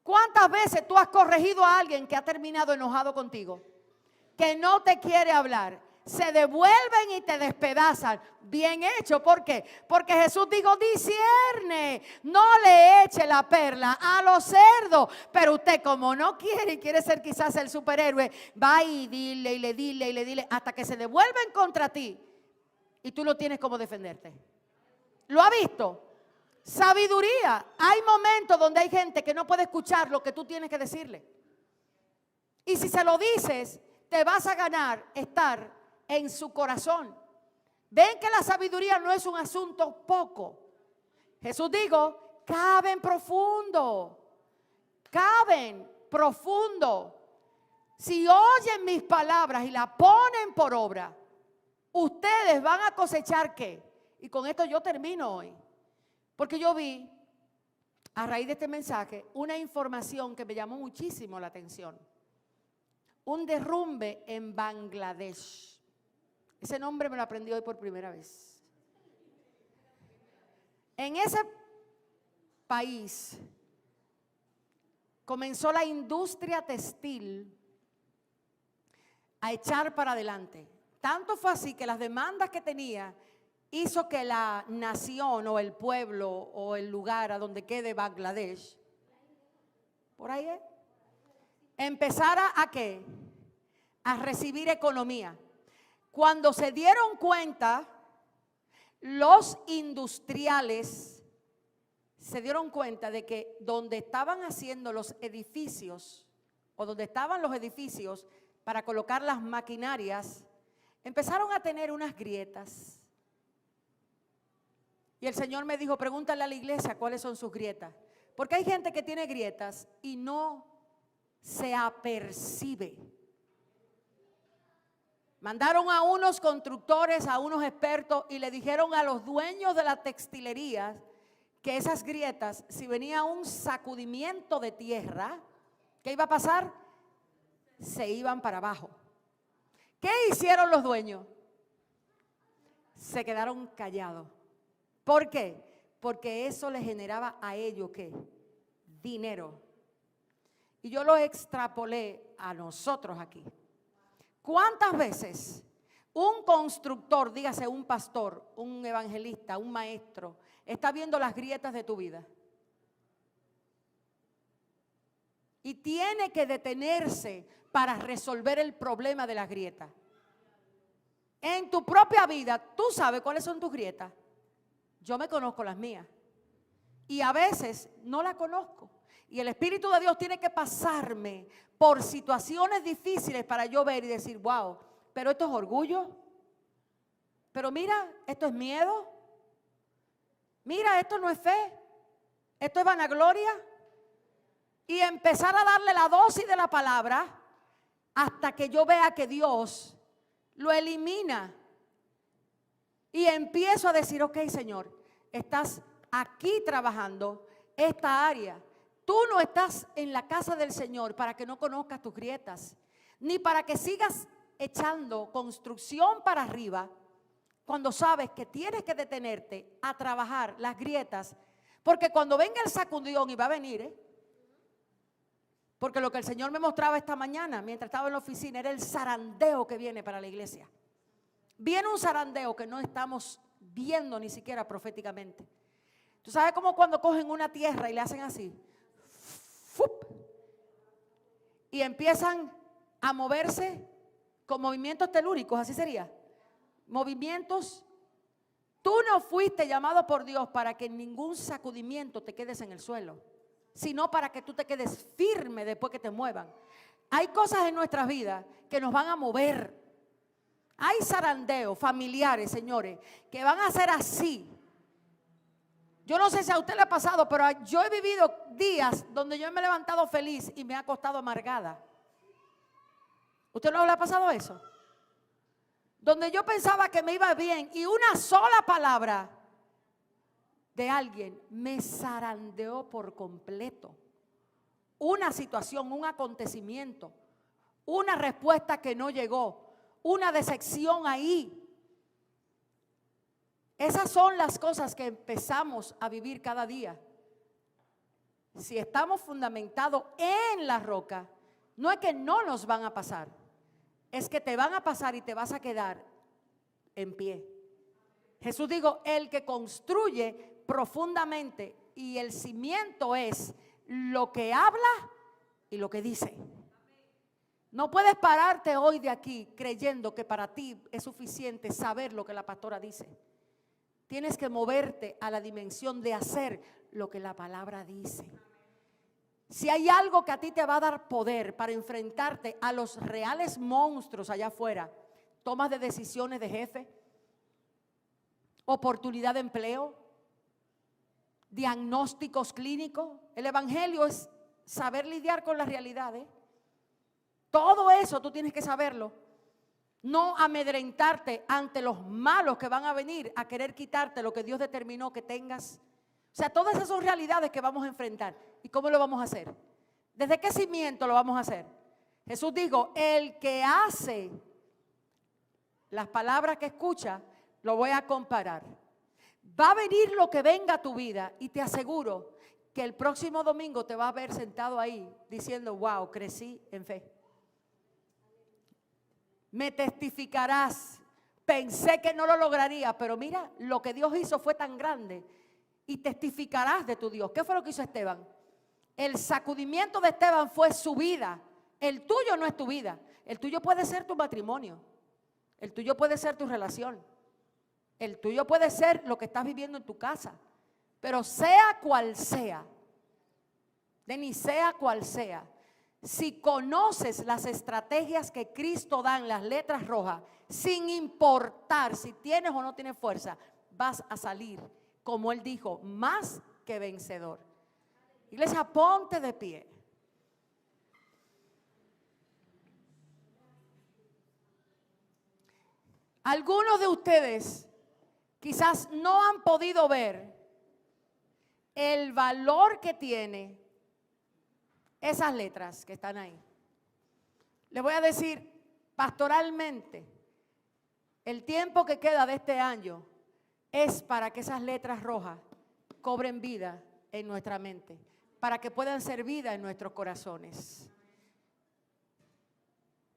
¿Cuántas veces tú has corregido a alguien que ha terminado enojado contigo? Que no te quiere hablar. Se devuelven y te despedazan. Bien hecho, ¿por qué? Porque Jesús dijo, discierne, no le eche la perla a los cerdos. Pero usted como no quiere y quiere ser quizás el superhéroe, va y dile, hasta que se devuelven contra ti. Y tú no tienes cómo defenderte. ¿Lo ha visto? Sabiduría. Hay momentos donde hay gente que no puede escuchar lo que tú tienes que decirle. Y si se lo dices, te vas a ganar estar en su corazón. Ven que la sabiduría no es un asunto poco. Jesús dijo, caben profundo. Caben profundo. Si oyen mis palabras y las ponen por obra, ustedes van a cosechar ¿qué? Y con esto yo termino hoy. Porque yo vi, a raíz de este mensaje, una información que me llamó muchísimo la atención. Un derrumbe en Bangladesh. Ese nombre me lo aprendí hoy por primera vez. En ese país comenzó la industria textil a echar para adelante. Tanto fue así que las demandas que tenía hizo que la nación o el pueblo o el lugar a donde quede Bangladesh, por ahí empezara a ¿qué? A recibir economía. Cuando se dieron cuenta, los industriales se dieron cuenta de que donde estaban haciendo los edificios o donde estaban los edificios para colocar las maquinarias, empezaron a tener unas grietas. Y el Señor me dijo, pregúntale a la iglesia cuáles son sus grietas. Porque hay gente que tiene grietas y no se apercibe. Mandaron a unos constructores, a unos expertos y le dijeron a los dueños de la textilería que esas grietas, si venía un sacudimiento de tierra, ¿qué iba a pasar? Se iban para abajo. ¿Qué hicieron los dueños? Se quedaron callados. ¿Por qué? Porque eso les generaba a ellos ¿qué? Dinero. Y yo lo extrapolé a nosotros aquí. ¿Cuántas veces un constructor, dígase un pastor, un evangelista, un maestro, está viendo las grietas de tu vida? Y tiene que detenerse para resolver el problema de las grietas. En tu propia vida, tú sabes cuáles son tus grietas. Yo me conozco las mías. Y a veces no las conozco. Y el Espíritu de Dios tiene que pasarme por situaciones difíciles para yo ver y decir, wow, pero esto es orgullo. Pero mira, esto es miedo. Mira, esto no es fe. Esto es vanagloria. Y empezar a darle la dosis de la palabra hasta que yo vea que Dios lo elimina. Y empiezo a decir, ok, Señor, estás aquí trabajando esta área. Tú no estás en la casa del Señor para que no conozcas tus grietas, ni para que sigas echando construcción para arriba cuando sabes que tienes que detenerte a trabajar las grietas, porque cuando venga el sacudión, y va a venir, porque lo que el Señor me mostraba esta mañana mientras estaba en la oficina era el zarandeo que viene para la iglesia. Viene un zarandeo que no estamos viendo ni siquiera proféticamente. ¿Tú sabes cómo cuando cogen una tierra y le hacen así? ¡Fup! Y empiezan a moverse con movimientos telúricos, así sería. Movimientos. Tú no fuiste llamado por Dios para que en ningún sacudimiento te quedes en el suelo, sino para que tú te quedes firme después que te muevan. Hay cosas en nuestras vidas que nos van a mover. Hay zarandeos familiares, señores, que van a ser así. Yo no sé si a usted le ha pasado, pero yo he vivido días donde yo me he levantado feliz y me ha acostado amargada. ¿Usted no le ha pasado eso? Donde yo pensaba que me iba bien y una sola palabra de alguien me zarandeó por completo. Una situación, un acontecimiento, una respuesta que no llegó, una decepción ahí. Esas son las cosas que empezamos a vivir cada día. Si estamos fundamentados en la roca, no es que no nos van a pasar, es que te van a pasar y te vas a quedar en pie. Jesús dijo, el que construye profundamente, y el cimiento es lo que habla y lo que dice. No puedes pararte hoy de aquí creyendo que para ti es suficiente saber lo que la pastora dice. Tienes que moverte a la dimensión de hacer lo que la palabra dice. Si hay algo que a ti te va a dar poder para enfrentarte a los reales monstruos allá afuera, tomas de decisiones de jefe, oportunidad de empleo, diagnósticos clínicos. El evangelio es saber lidiar con las realidades. Todo eso tú tienes que saberlo. No amedrentarte ante los malos que van a venir a querer quitarte lo que Dios determinó que tengas. O sea, todas esas son realidades que vamos a enfrentar. ¿Y cómo lo vamos a hacer? ¿Desde qué cimiento lo vamos a hacer? Jesús dijo, el que hace las palabras que escucha, lo voy a comparar. Va a venir lo que venga a tu vida y te aseguro que el próximo domingo te vas a ver sentado ahí diciendo, wow, crecí en fe. Me testificarás, pensé que no lo lograría, pero mira, lo que Dios hizo fue tan grande y testificarás de tu Dios. ¿Qué fue lo que hizo Esteban? El sacudimiento de Esteban fue su vida. El tuyo no es tu vida. El tuyo puede ser tu matrimonio. El tuyo puede ser tu relación. El tuyo puede ser lo que estás viviendo en tu casa. Pero sea cual sea, Denis, sea cual sea, si conoces las estrategias que Cristo da en las letras rojas, sin importar si tienes o no tienes fuerza, vas a salir, como Él dijo, más que vencedor. Iglesia, ponte de pie. Algunos de ustedes quizás no han podido ver el valor que tiene esas letras que están ahí. Les voy a decir pastoralmente, el tiempo que queda de este año es para que esas letras rojas cobren vida en nuestra mente, para que puedan ser vida en nuestros corazones.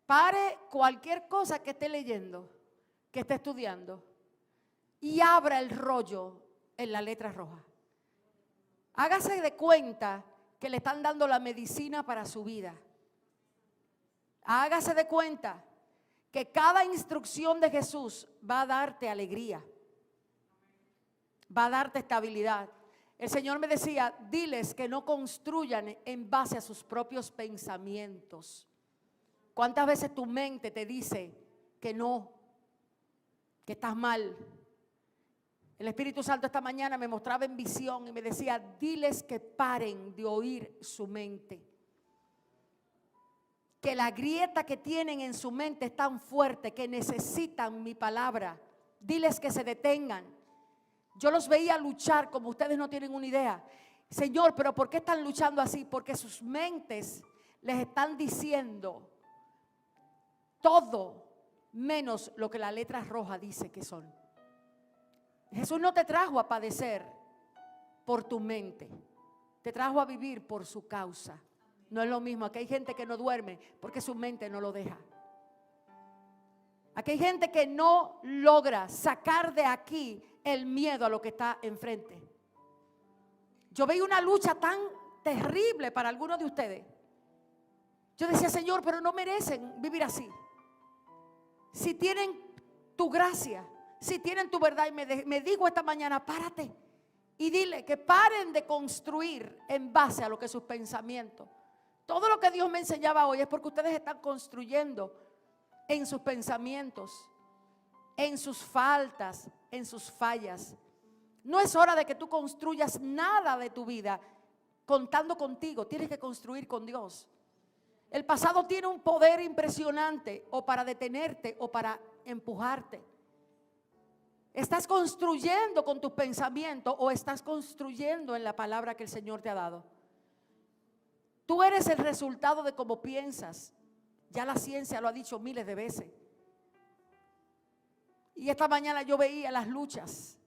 Pare cualquier cosa que esté leyendo, que esté estudiando, y abra el rollo en la letra roja. Hágase de cuenta que le están dando la medicina para su vida. Hágase de cuenta que cada instrucción de Jesús va a darte alegría, va a darte estabilidad. El Señor me decía, diles que no construyan en base a sus propios pensamientos. ¿Cuántas veces tu mente te dice que no, que estás mal? El Espíritu Santo esta mañana me mostraba en visión y me decía, diles que paren de oír su mente. Que la grieta que tienen en su mente es tan fuerte que necesitan mi palabra. Diles que se detengan. Yo los veía luchar como ustedes no tienen una idea. Señor, pero ¿por qué están luchando así? Porque sus mentes les están diciendo todo menos lo que la letra roja dice que son. Jesús no te trajo a padecer por tu mente, te trajo a vivir por su causa. No es lo mismo. Aquí hay gente que no duerme porque su mente no lo deja. Aquí hay gente que no logra sacar de aquí el miedo a lo que está enfrente. Yo veía una lucha tan terrible para algunos de ustedes. Yo decía, Señor, pero no merecen vivir así. Si tienen tu gracia, si tienen tu verdad. Y me digo esta mañana, párate y dile que paren de construir en base a lo que sus pensamientos. Todo lo que Dios me enseñaba hoy es porque ustedes están construyendo en sus pensamientos, en sus faltas, en sus fallas. No es hora de que tú construyas nada de tu vida contando contigo. Tienes que construir con Dios. El pasado tiene un poder impresionante, o para detenerte o para empujarte. ¿Estás construyendo con tus pensamientos o estás construyendo en la palabra que el Señor te ha dado? Tú eres el resultado de cómo piensas. Ya la ciencia lo ha dicho miles de veces. Y esta mañana yo veía las luchas.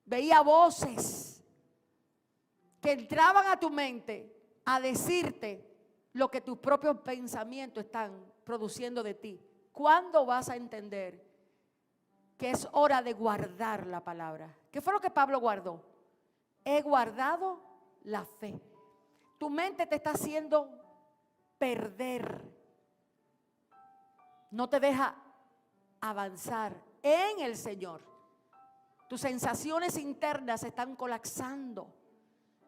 Veía voces que entraban a tu mente a decirte lo que tus propios pensamientos están produciendo de ti. ¿Cuándo vas a entender que es hora de guardar la palabra? ¿Qué fue lo que Pablo guardó? He guardado la fe. Tu mente te está haciendo perder. No te deja avanzar en el Señor. Tus sensaciones internas están colapsando.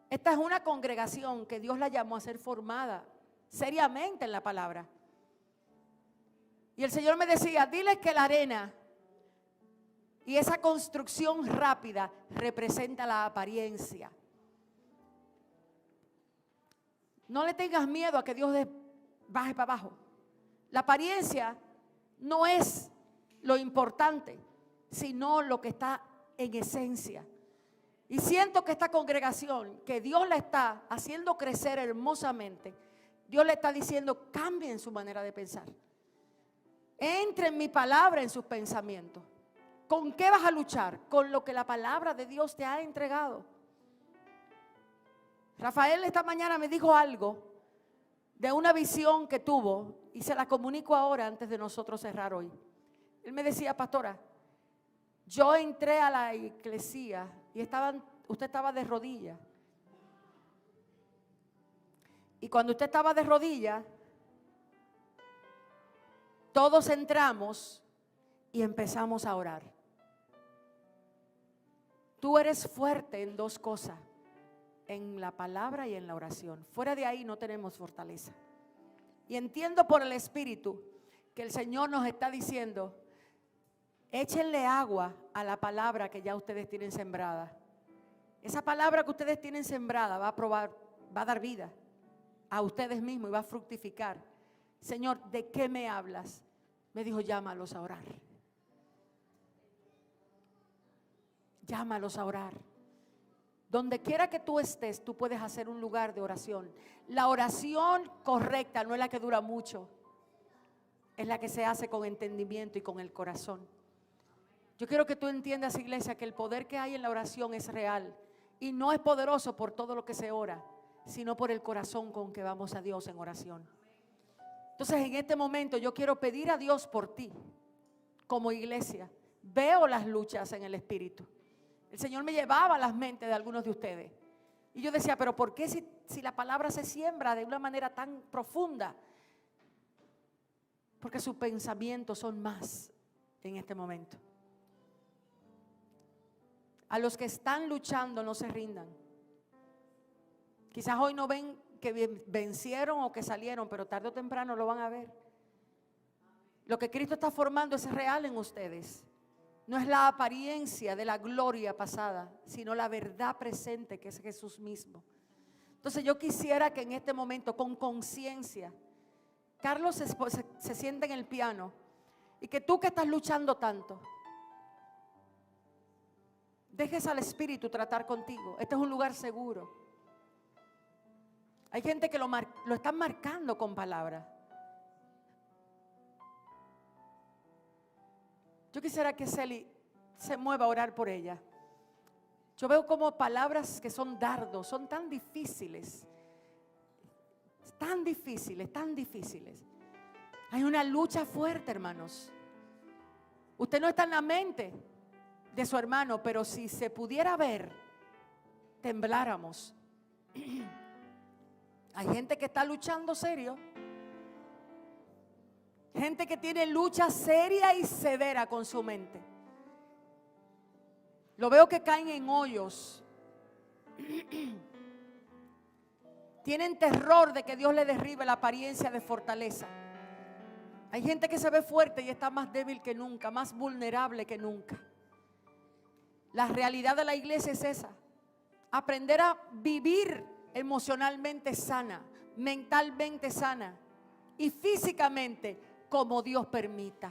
Esta es una congregación que Dios la llamó a ser formada seriamente en la palabra. Y el Señor me decía, diles que la arena y esa construcción rápida representa la apariencia. No le tengas miedo a que Dios baje para abajo. La apariencia no es lo importante, sino lo que está en esencia. Y siento que esta congregación, que Dios la está haciendo crecer hermosamente, Dios le está diciendo, cambien su manera de pensar. Entre en mi palabra en sus pensamientos. ¿Con qué vas a luchar? Con lo que la palabra de Dios te ha entregado. Rafael esta mañana me dijo algo de una visión que tuvo y se la comunico ahora antes de nosotros cerrar hoy. Él me decía, pastora, yo entré a la iglesia y usted estaba de rodillas. Y cuando usted estaba de rodillas, todos entramos y empezamos a orar. Tú eres fuerte en dos cosas, en la palabra y en la oración. Fuera de ahí no tenemos fortaleza. Y entiendo por el Espíritu que el Señor nos está diciendo, échenle agua a la palabra que ya ustedes tienen sembrada. Esa palabra que ustedes tienen sembrada va a dar vida a ustedes mismos y va a fructificar. Señor, ¿de qué me hablas? Me dijo, llámalos a orar. Llámalos a orar. Donde quiera que tú estés, tú puedes hacer un lugar de oración. La oración correcta no es la que dura mucho, es la que se hace con entendimiento y con el corazón. Yo quiero que tú entiendas, iglesia, que el poder que hay en la oración es real y no es poderoso por todo lo que se ora, sino por el corazón con que vamos a Dios en oración. Entonces, en este momento yo quiero pedir a Dios por ti, como iglesia. Veo las luchas en el Espíritu. El Señor me llevaba a las mentes de algunos de ustedes. Y yo decía, pero ¿por qué si la palabra se siembra de una manera tan profunda? Porque sus pensamientos son más en este momento. A los que están luchando, no se rindan. Quizás hoy no ven que vencieron o que salieron, pero tarde o temprano lo van a ver. Lo que Cristo está formando es real en ustedes. No es la apariencia de la gloria pasada, sino la verdad presente que es Jesús mismo. Entonces yo quisiera que en este momento, con conciencia, Carlos se siente en el piano y que tú que estás luchando tanto, Dejes al Espíritu tratar contigo. Este es un lugar seguro. Hay gente que lo están marcando con palabras. Yo quisiera que Celi se mueva a orar por ella. Yo veo como palabras que son dardos, son tan difíciles. Tan difíciles, tan difíciles. Hay una lucha fuerte, hermanos. Usted no está en la mente de su hermano, pero si se pudiera ver, tembláramos. Hay gente que está luchando serio. Gente que tiene lucha seria y severa con su mente. Lo veo que caen en hoyos. Tienen terror de que Dios le derribe la apariencia de fortaleza. Hay gente que se ve fuerte y está más débil que nunca, más vulnerable que nunca. La realidad de la iglesia es esa: aprender a vivir emocionalmente sana, mentalmente sana y físicamente como Dios permita.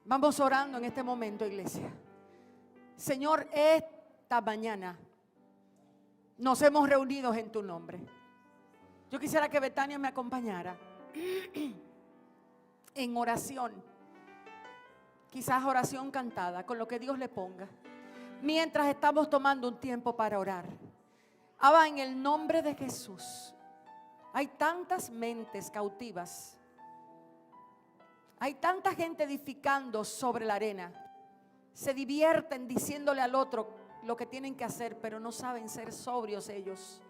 Vamos orando en este momento, iglesia. Señor, esta mañana nos hemos reunido en tu nombre. Yo quisiera que Betania me acompañara en oración, quizás oración cantada, con lo que Dios le ponga, mientras estamos tomando un tiempo para orar. Abba, en el nombre de Jesús, hay tantas mentes cautivas, hay tanta gente edificando sobre la arena, se divierten diciéndole al otro lo que tienen que hacer, pero no saben ser sobrios ellos.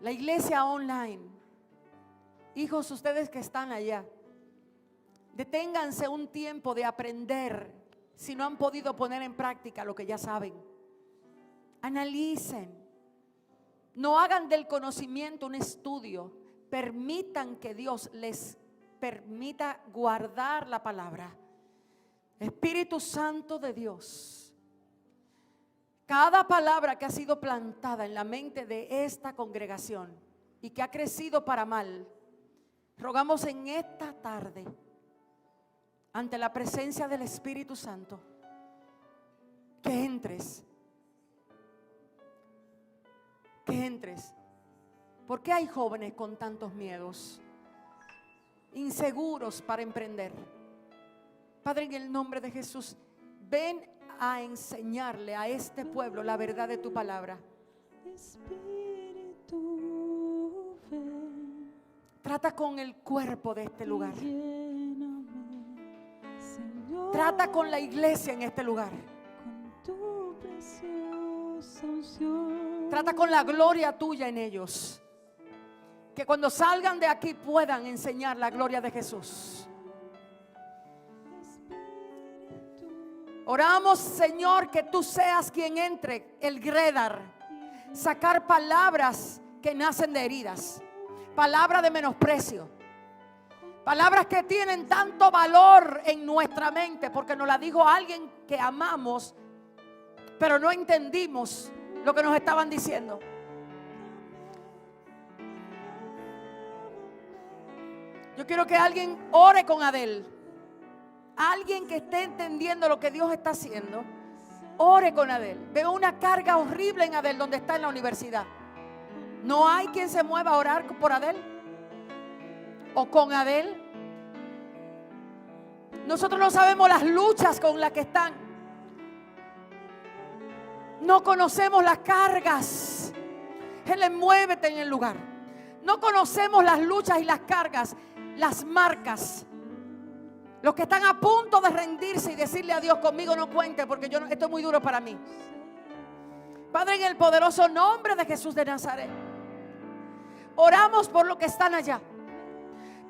La iglesia online, hijos, ustedes que están allá, deténganse un tiempo de aprender si no han podido poner en práctica lo que ya saben. Analicen. No hagan del conocimiento un estudio. Permitan que Dios les permita guardar la palabra. Espíritu Santo de Dios, cada palabra que ha sido plantada en la mente de esta congregación y que ha crecido para mal, rogamos en esta tarde, ante la presencia del Espíritu Santo, que entres. ¿Por qué hay jóvenes con tantos miedos? Inseguros para emprender. Padre, en el nombre de Jesús, ven a enseñarle a este pueblo la verdad de tu palabra. Espíritu, ven. Trata con el cuerpo de este lugar. Lléname, Señor, Trata con la iglesia en este lugar. con tu preciosa unción. Trata con la gloria tuya en ellos. Que cuando salgan de aquí puedan enseñar la gloria de Jesús. Oramos, Señor, que tú seas quien entre el Gredar, sacar palabras que nacen de heridas, palabras de menosprecio, palabras que tienen tanto valor en nuestra mente, porque nos la dijo alguien que amamos, pero no entendimos lo que nos estaban diciendo. Yo quiero que alguien ore con Adel. Alguien que esté entendiendo lo que Dios está haciendo, ore con Adel. Veo una carga horrible en Adel donde está en la universidad. No hay quien se mueva a orar por Adel o con Adel. Nosotros no sabemos las luchas con las que están. No conocemos las cargas. Él, muévete en el lugar. No conocemos las luchas y las cargas, las marcas. Los que están a punto de rendirse y decirle a Dios, conmigo no cuente porque esto es muy duro para mí. Padre, en el poderoso nombre de Jesús de Nazaret, oramos por los que están allá,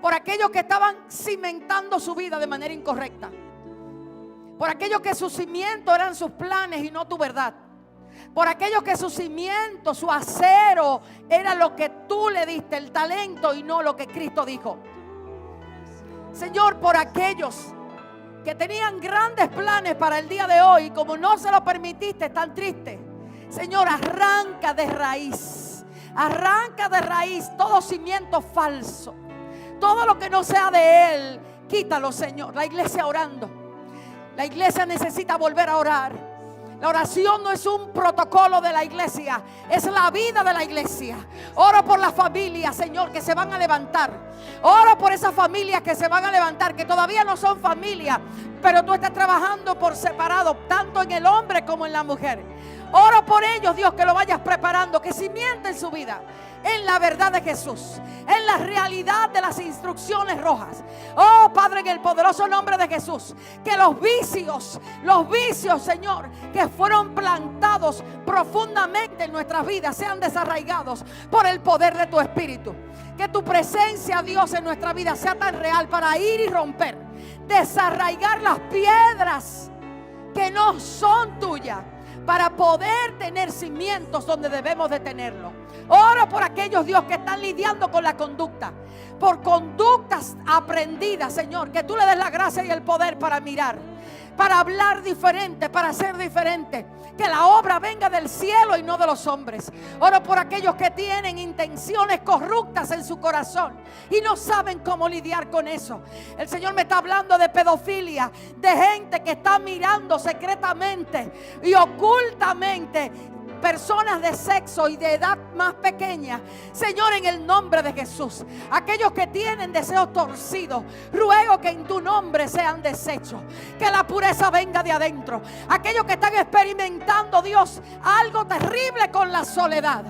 por aquellos que estaban cimentando su vida de manera incorrecta, por aquellos que su cimiento eran sus planes y no tu verdad, por aquellos que su cimiento, su acero era lo que tú le diste, el talento, y no lo que Cristo dijo. Señor, por aquellos que tenían grandes planes para el día de hoy, como no se lo permitiste, están tristes. Señor, arranca de raíz todo cimiento falso, todo lo que no sea de Él, quítalo, Señor. La iglesia orando, La iglesia necesita volver a orar. La oración no es un protocolo de la iglesia, es la vida de la iglesia. Oro por las familias, Señor, que se van a levantar. Oro por esas familias que se van a levantar, que todavía no son familia, pero tú estás trabajando por separado, tanto en el hombre como en la mujer. Oro por ellos, Dios, que lo vayas preparando, que cimienten su vida en la verdad de Jesús, en la realidad de las instrucciones rojas. Oh Padre, en el poderoso nombre de Jesús, que los vicios, Señor, que fueron plantados profundamente en nuestras vidas, sean desarraigados por el poder de tu Espíritu. Que tu presencia, Dios, en nuestra vida sea tan real para ir y romper, desarraigar las piedras que no son tuyas, para poder tener cimientos donde debemos de tenerlo. Oro por aquellos, Dios, que están lidiando con la conducta, por conductas aprendidas, Señor, que tú le des la gracia y el poder para mirar, para hablar diferente, para ser diferente. Que la obra venga del cielo y no de los hombres. Oro por aquellos que tienen intenciones corruptas en su corazón y no saben cómo lidiar con eso. El Señor me está hablando de pedofilia, de gente que está mirando secretamente y ocultamente personas de sexo y de edad más pequeña. Señor, en el nombre de Jesús, aquellos que tienen deseos torcidos, ruego que en tu nombre sean deshechos, que la pureza venga de adentro. Aquellos que están experimentando, Dios, algo terrible con la soledad.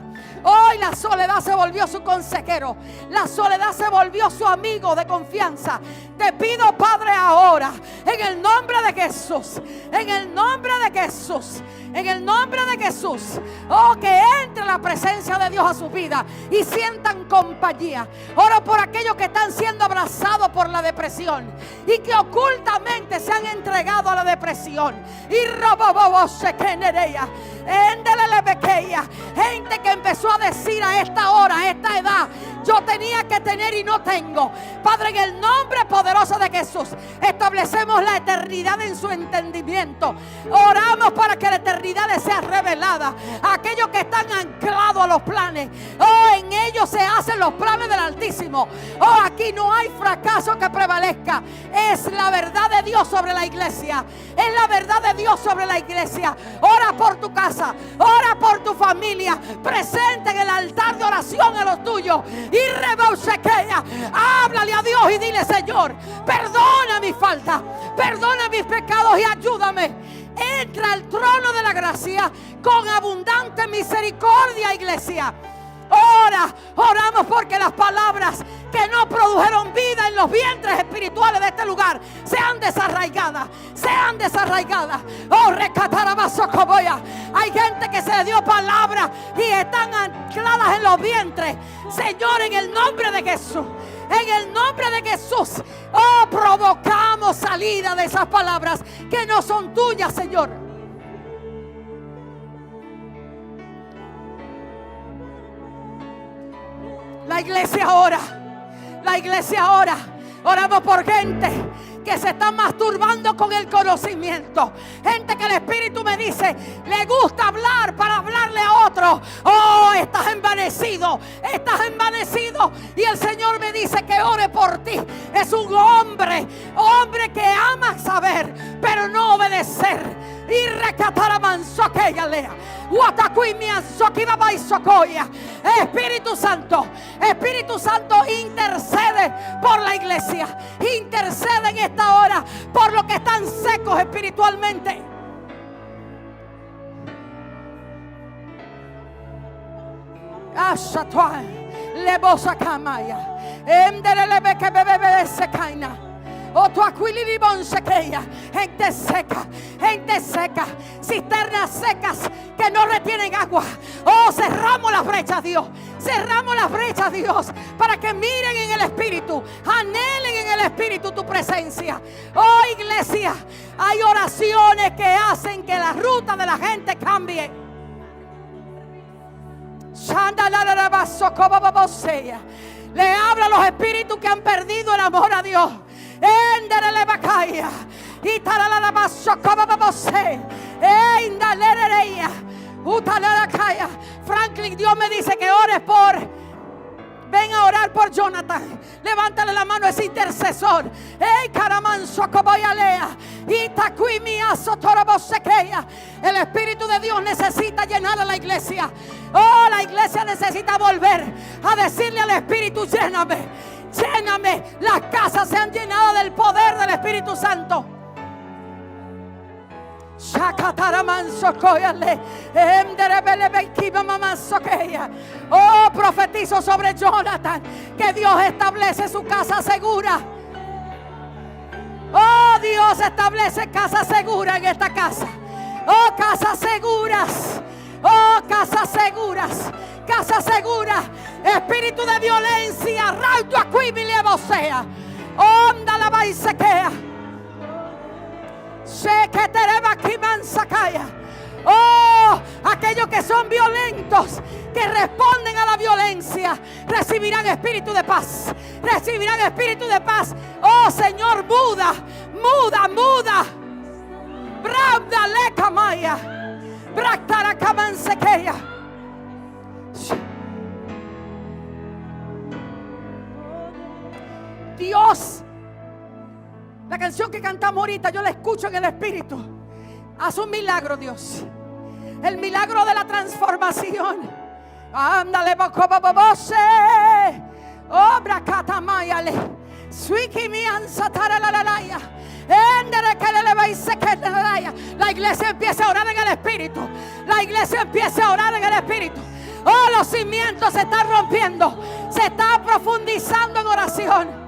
Hoy la soledad se volvió su consejero, la soledad se volvió su amigo de confianza. Te pido, Padre, ahora, en el nombre de Jesús, en el nombre de Jesús, en el nombre de Jesús, oh, que entre la presencia de Dios a su vida y sientan compañía. Oro por aquellos que están siendo abrazados por la depresión y que ocultamente se han entregado a la depresión. Y gente que empezó a decir a esta hora, a esta edad, yo tenía que tener y no tengo. Padre, en el nombre poderoso de Jesús, establecemos la eternidad en su entendimiento. Oramos para que la eternidad les sea revelada. Aquellos que están anclados a los planes, oh, en ellos se hacen los planes del Altísimo. Oh, aquí no hay fracaso que prevalezca. Es la verdad de Dios sobre la iglesia. Es la verdad de Dios sobre la iglesia. Ora por tu casa, ora por tu familia. Presente en el altar de oración a los tuyos. Y rebausequea, háblale a Dios y dile: Señor, perdona mi falta, perdona mis pecados y ayúdame. Entra al trono de la gracia con abundante misericordia, iglesia. Oramos porque las palabras que no produjeron vida en los vientres espirituales de este lugar sean desarraigadas, sean desarraigadas. Oh, recatarabasocoboya. Hay gente que se le dio palabra y están ancladas en los vientres. Señor, en el nombre de Jesús, en el nombre de Jesús, oh, provocamos salida de esas palabras que no son tuyas, Señor. La iglesia ora, la iglesia ora. Oramos por gente que se está masturbando con el conocimiento. Gente que el Espíritu me dice, le gusta hablar para hablarle a otro. Oh, estás envanecido, estás envanecido. Y el Señor me dice que ore por ti. Es un hombre que ama saber, pero no obedecer. Y recatar a mansoqueya lea. Espíritu Santo, intercede por la iglesia. Intercede en esta hora por los que están secos espiritualmente. Gente seca, cisternas secas que no retienen agua. Oh, cerramos las brechas, Dios. Cerramos las brechas, Dios, para que miren en el Espíritu, anhelen en el Espíritu tu presencia. Oh, iglesia, hay oraciones que hacen que la ruta de la gente cambie. Le habla a los espíritus que han perdido el amor a Dios. Franklin, Dios me dice que ores por Ven a orar por Jonathan. Levántale la mano a ese intercesor. ¡Ey, caramanso, coboyalea! El Espíritu de Dios necesita llenar a la iglesia. Oh, la iglesia necesita volver a decirle al Espíritu: lléname, lléname. Las casas se han llenado del poder del Espíritu Santo. Oh, profetizo sobre Jonathan que Dios establece su casa segura. Oh, Dios establece casa segura en esta casa. Oh, casas seguras. Oh, casas seguras. Casas seguras. Espíritu de violencia, rauto aquí mi levosea. Onda la baisequea. Sé que te reba aquí mansacaya. Oh, aquellos que son violentos, que responden a la violencia, recibirán espíritu de paz. Recibirán espíritu de paz. Oh, Señor, muda, muda, muda. Brabda leca maya. Bractara camansequeya. Dios, la canción que cantamos ahorita, yo la escucho en el espíritu. Haz un milagro, Dios. El milagro de la transformación. Ándale, bocobobose. Obra catamayale. Suiki mi ansatara la lalaya. La iglesia empieza a orar en el espíritu. La iglesia empieza a orar en el espíritu. Oh, los cimientos se están rompiendo. Se está profundizando en oración.